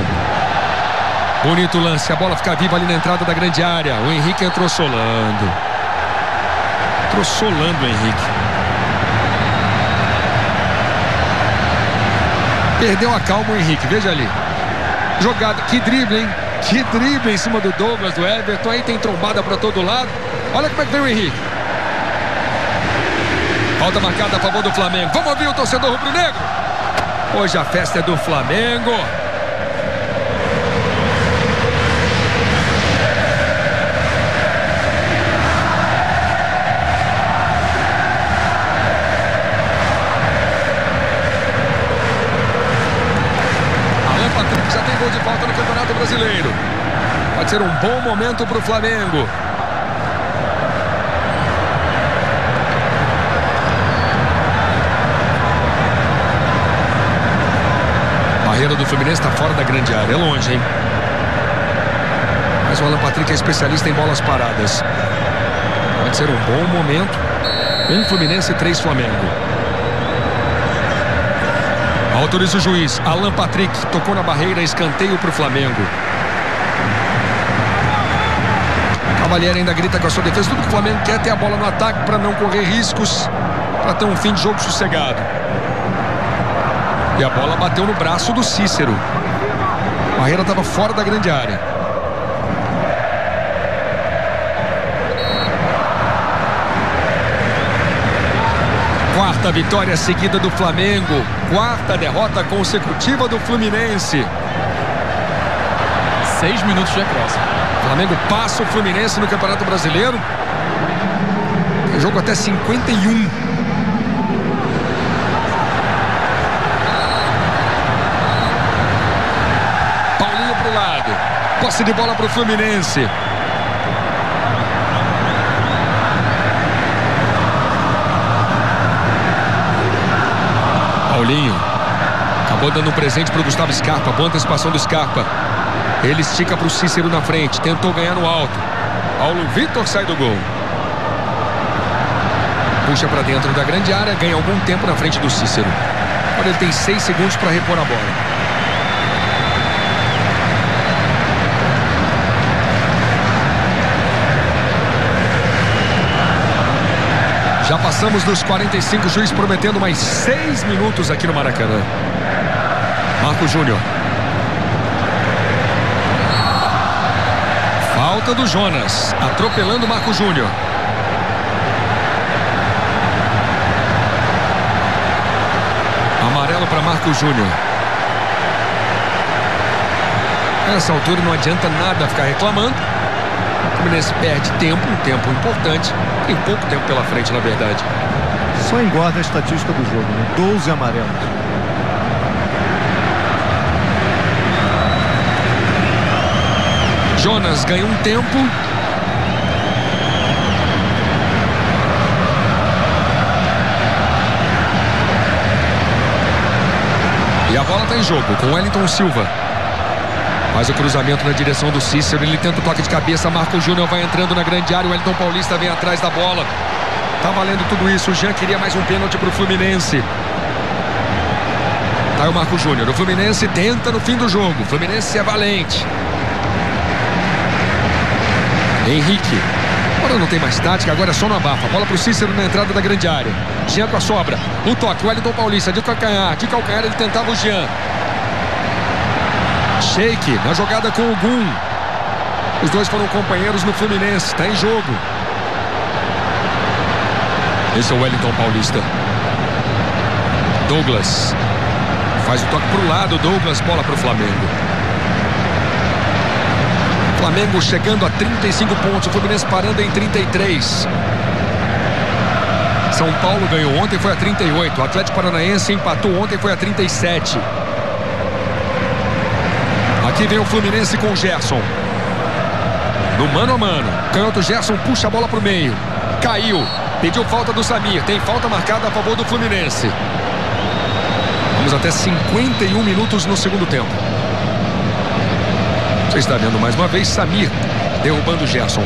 Bonito lance. A bola fica viva ali na entrada da grande área. O Henrique entrou solando. Entrou solando o Henrique. Perdeu a calma o Henrique. Veja ali. Jogada. Que drible, hein? Que drible em cima do Douglas, do Everton. Aí tem trombada para todo lado. Olha como é que vem o Henrique. Falta marcada a favor do Flamengo. Vamos ouvir o torcedor rubro-negro. Hoje a festa é do Flamengo. Alan Patrick já tem gol de volta no Campeonato Brasileiro. Pode ser um bom momento para o Flamengo. A barreira do Fluminense está fora da grande área. É longe, hein? Mas o Alan Patrick é especialista em bolas paradas. Pode ser um bom momento. 1 Fluminense e 3 Flamengo. Autoriza o juiz. Alan Patrick tocou na barreira. Escanteio para o Flamengo. Cavalieri ainda grita com a sua defesa. Tudo que o Flamengo quer é ter a bola no ataque para não correr riscos, para ter um fim de jogo sossegado. E a bola bateu no braço do Cícero. A barreira estava fora da grande área. Quarta vitória seguida do Flamengo. Quarta derrota consecutiva do Fluminense. 6 minutos de acréscimo. O Flamengo passa o Fluminense no Campeonato Brasileiro. Tem jogo até 51. Posse de bola para o Fluminense. Paulinho acabou dando um presente para o Gustavo Scarpa. Boa antecipação do Scarpa. Ele estica para o Cícero na frente. Tentou ganhar no alto. Paulo Vitor sai do gol. Puxa para dentro da grande área. Ganha algum tempo na frente do Cícero. Agora ele tem 6 segundos para repor a bola. Já passamos dos 45, juiz prometendo mais 6 minutos aqui no Maracanã. Marco Júnior. Falta do Jonas. Atropelando o Marco Júnior. Amarelo para Marco Júnior. Nessa altura não adianta nada ficar reclamando. O Fluminense perde tempo, um tempo importante. Tem pouco tempo pela frente, na verdade. Só engorda a estatística do jogo, né? 12 amarelos. Jonas ganha um tempo. E a bola está em jogo com Wellington Silva. Faz o cruzamento na direção do Cícero. Ele tenta o toque de cabeça. Marco Júnior vai entrando na grande área. O Wellington Paulista vem atrás da bola. Tá valendo tudo isso. O Jean queria mais um pênalti para o Fluminense. Tá aí o Marco Júnior. O Fluminense tenta no fim do jogo. O Fluminense é valente. Henrique. Agora não tem mais tática. Agora é só no abafa. Bola para o Cícero na entrada da grande área. Jean com a sobra. O toque. O Wellington Paulista de calcanhar. De calcanhar ele tentava o Jean. Sheik na jogada com o Gum. Os dois foram companheiros no Fluminense. Está em jogo. Esse é o Wellington Paulista. Douglas. Faz o toque pro lado, Douglas, bola pro Flamengo. Flamengo chegando a 35 pontos, o Fluminense parando em 33. São Paulo ganhou ontem, foi a 38. O Atlético Paranaense empatou ontem, foi a 37. Aqui vem o Fluminense com o Gerson. No mano a mano. Canhoto Gerson puxa a bola pro meio. Caiu. Pediu falta do Samir. Tem falta marcada a favor do Fluminense. Vamos até 51 minutos no segundo tempo. Você está vendo mais uma vez Samir derrubando o Gerson.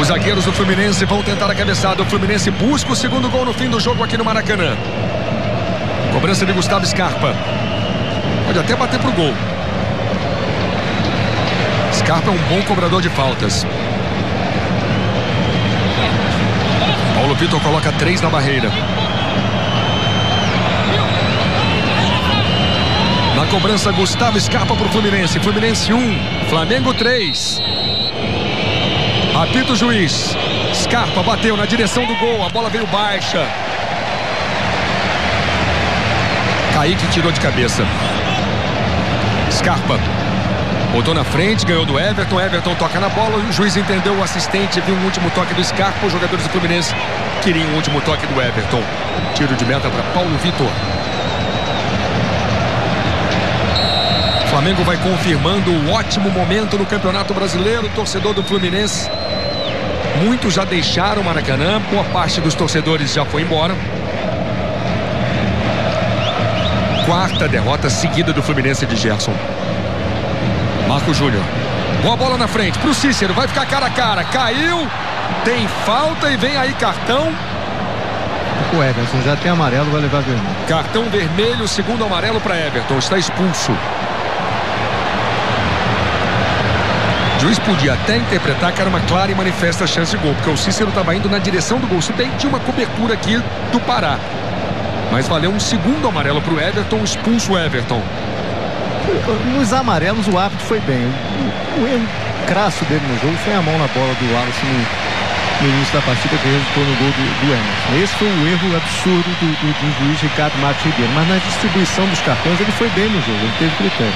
Os zagueiros do Fluminense vão tentar a cabeçada. O Fluminense busca o segundo gol no fim do jogo aqui no Maracanã. Cobrança de Gustavo Scarpa. Pode até bater pro gol. Scarpa é um bom cobrador de faltas. Paulo Vitor coloca 3 na barreira. Na cobrança, Gustavo Scarpa pro Fluminense. Fluminense 1, Flamengo 3. Apita o juiz. Scarpa bateu na direção do gol. A bola veio baixa. Kaique tirou de cabeça. Scarpa botou na frente, ganhou do Everton. Everton toca na bola. O juiz entendeu, o assistente viu um último toque do Scarpa. Os jogadores do Fluminense queriam um último toque do Everton. Tiro de meta para Paulo Vitor. O Flamengo vai confirmando o ótimo momento no Campeonato Brasileiro. O torcedor do Fluminense, muitos já deixaram o Maracanã. Boa parte dos torcedores já foi embora. Quarta derrota seguida do Fluminense de Gerson. Marco Júnior. Boa bola na frente pro Cícero. Vai ficar cara a cara. Caiu. Tem falta e vem aí cartão. O Everton já tem amarelo, vai levar vermelho. Cartão vermelho, segundo amarelo para Everton. Está expulso. O juiz podia até interpretar que era uma clara e manifesta chance de gol, porque o Cícero estava indo na direção do gol. Se bem que tinha uma cobertura aqui do Pará. Mas valeu um segundo amarelo para o Everton, expulso o Everton. Nos amarelos o árbitro foi bem. O erro crasso dele no jogo foi a mão na bola do Wallace no início da partida, que resultou no gol do Emerson. Esse foi o erro absurdo do juiz Ricardo Matos Ribeiro. Mas na distribuição dos cartões ele foi bem no jogo, ele teve critério.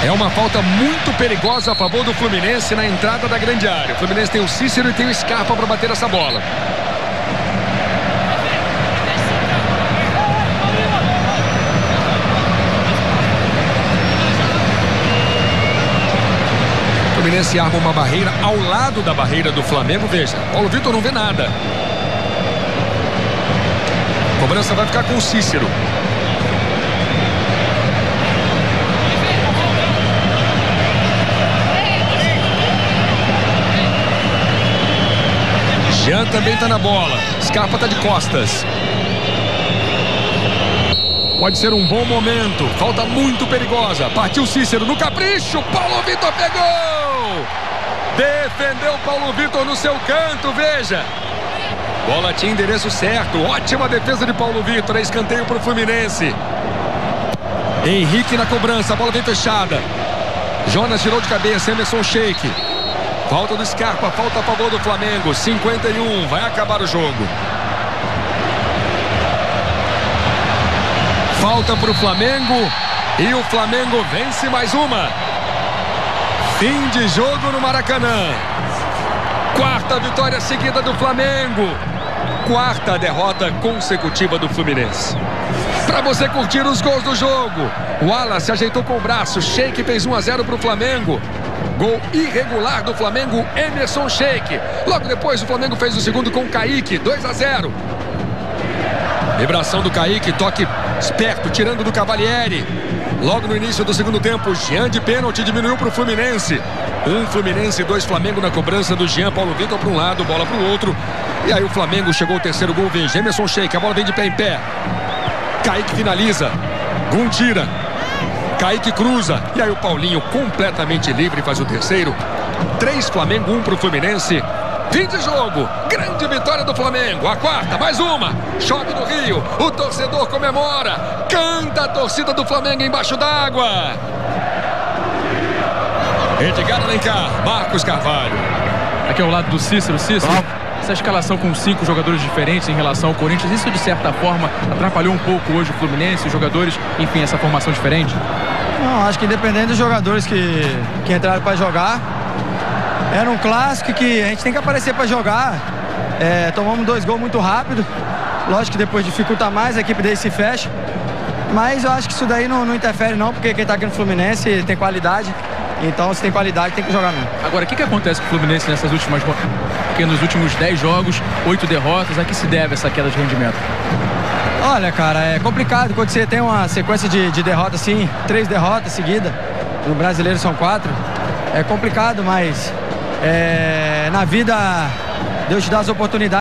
É uma falta muito perigosa a favor do Fluminense na entrada da grande área. O Fluminense tem o Cícero e tem o Scarpa para bater essa bola. O Fluminense arma uma barreira ao lado da barreira do Flamengo. Veja, Paulo Vitor não vê nada. A cobrança vai ficar com o Cícero. Jean também está na bola. Scarpa está de costas. Pode ser um bom momento. Falta muito perigosa. Partiu Cícero no capricho. Paulo Vitor pegou. Defendeu Paulo Vitor no seu canto. Veja. Bola tinha endereço certo. Ótima defesa de Paulo Vitor. É escanteio para o Fluminense. Henrique na cobrança. A bola vem fechada. Jonas tirou de cabeça. Emerson Sheik. Falta do Scarpa, falta a favor do Flamengo. 51, vai acabar o jogo. Falta para o Flamengo. E o Flamengo vence mais uma. Fim de jogo no Maracanã. Quarta vitória seguida do Flamengo. Quarta derrota consecutiva do Fluminense. Para você curtir os gols do jogo, o Wallace ajeitou com o braço. Sheik fez 1-0 para o Flamengo. Gol irregular do Flamengo, Emerson Sheik. Logo depois o Flamengo fez o segundo com o Kaique, 2-0. Vibração do Kaique, toque esperto, tirando do Cavalieri. Logo no início do segundo tempo, Jean de pênalti diminuiu para o Fluminense. 1 Fluminense e 2 Flamengo na cobrança do Jean. Paulo Vitor para um lado, bola para o outro. E aí o Flamengo chegou ao terceiro gol, vem Emerson Sheik, a bola vem de pé em pé. Kaique finaliza, Gum tira. Kaique cruza. E aí o Paulinho completamente livre faz o terceiro. 3 Flamengo, 1 para o Fluminense. Fim de jogo. Grande vitória do Flamengo. A quarta, mais uma. Chove no Rio. O torcedor comemora. Canta a torcida do Flamengo embaixo d'água. Edgar Alencar, Marcos Carvalho. Aqui ao lado do Cícero. Essa escalação com 5 jogadores diferentes em relação ao Corinthians, isso de certa forma atrapalhou um pouco hoje o Fluminense, os jogadores, enfim, essa formação diferente? Não, acho que independente dos jogadores que entraram para jogar, era um clássico que a gente tem que aparecer para jogar. Tomamos 2 gols muito rápido, lógico que depois dificulta mais, a equipe daí se fecha, mas eu acho que isso daí não interfere não, porque quem está aqui no Fluminense tem qualidade. Então, se tem qualidade, tem que jogar mesmo. Agora, o que acontece com o Fluminense nessas últimas... Porque nos últimos 10 jogos, 8 derrotas, a que se deve essa queda de rendimento? Olha, cara, é complicado quando você tem uma sequência de derrotas assim, 3 derrotas seguidas. No brasileiro são 4. É complicado, mas na vida Deus te dá as oportunidades.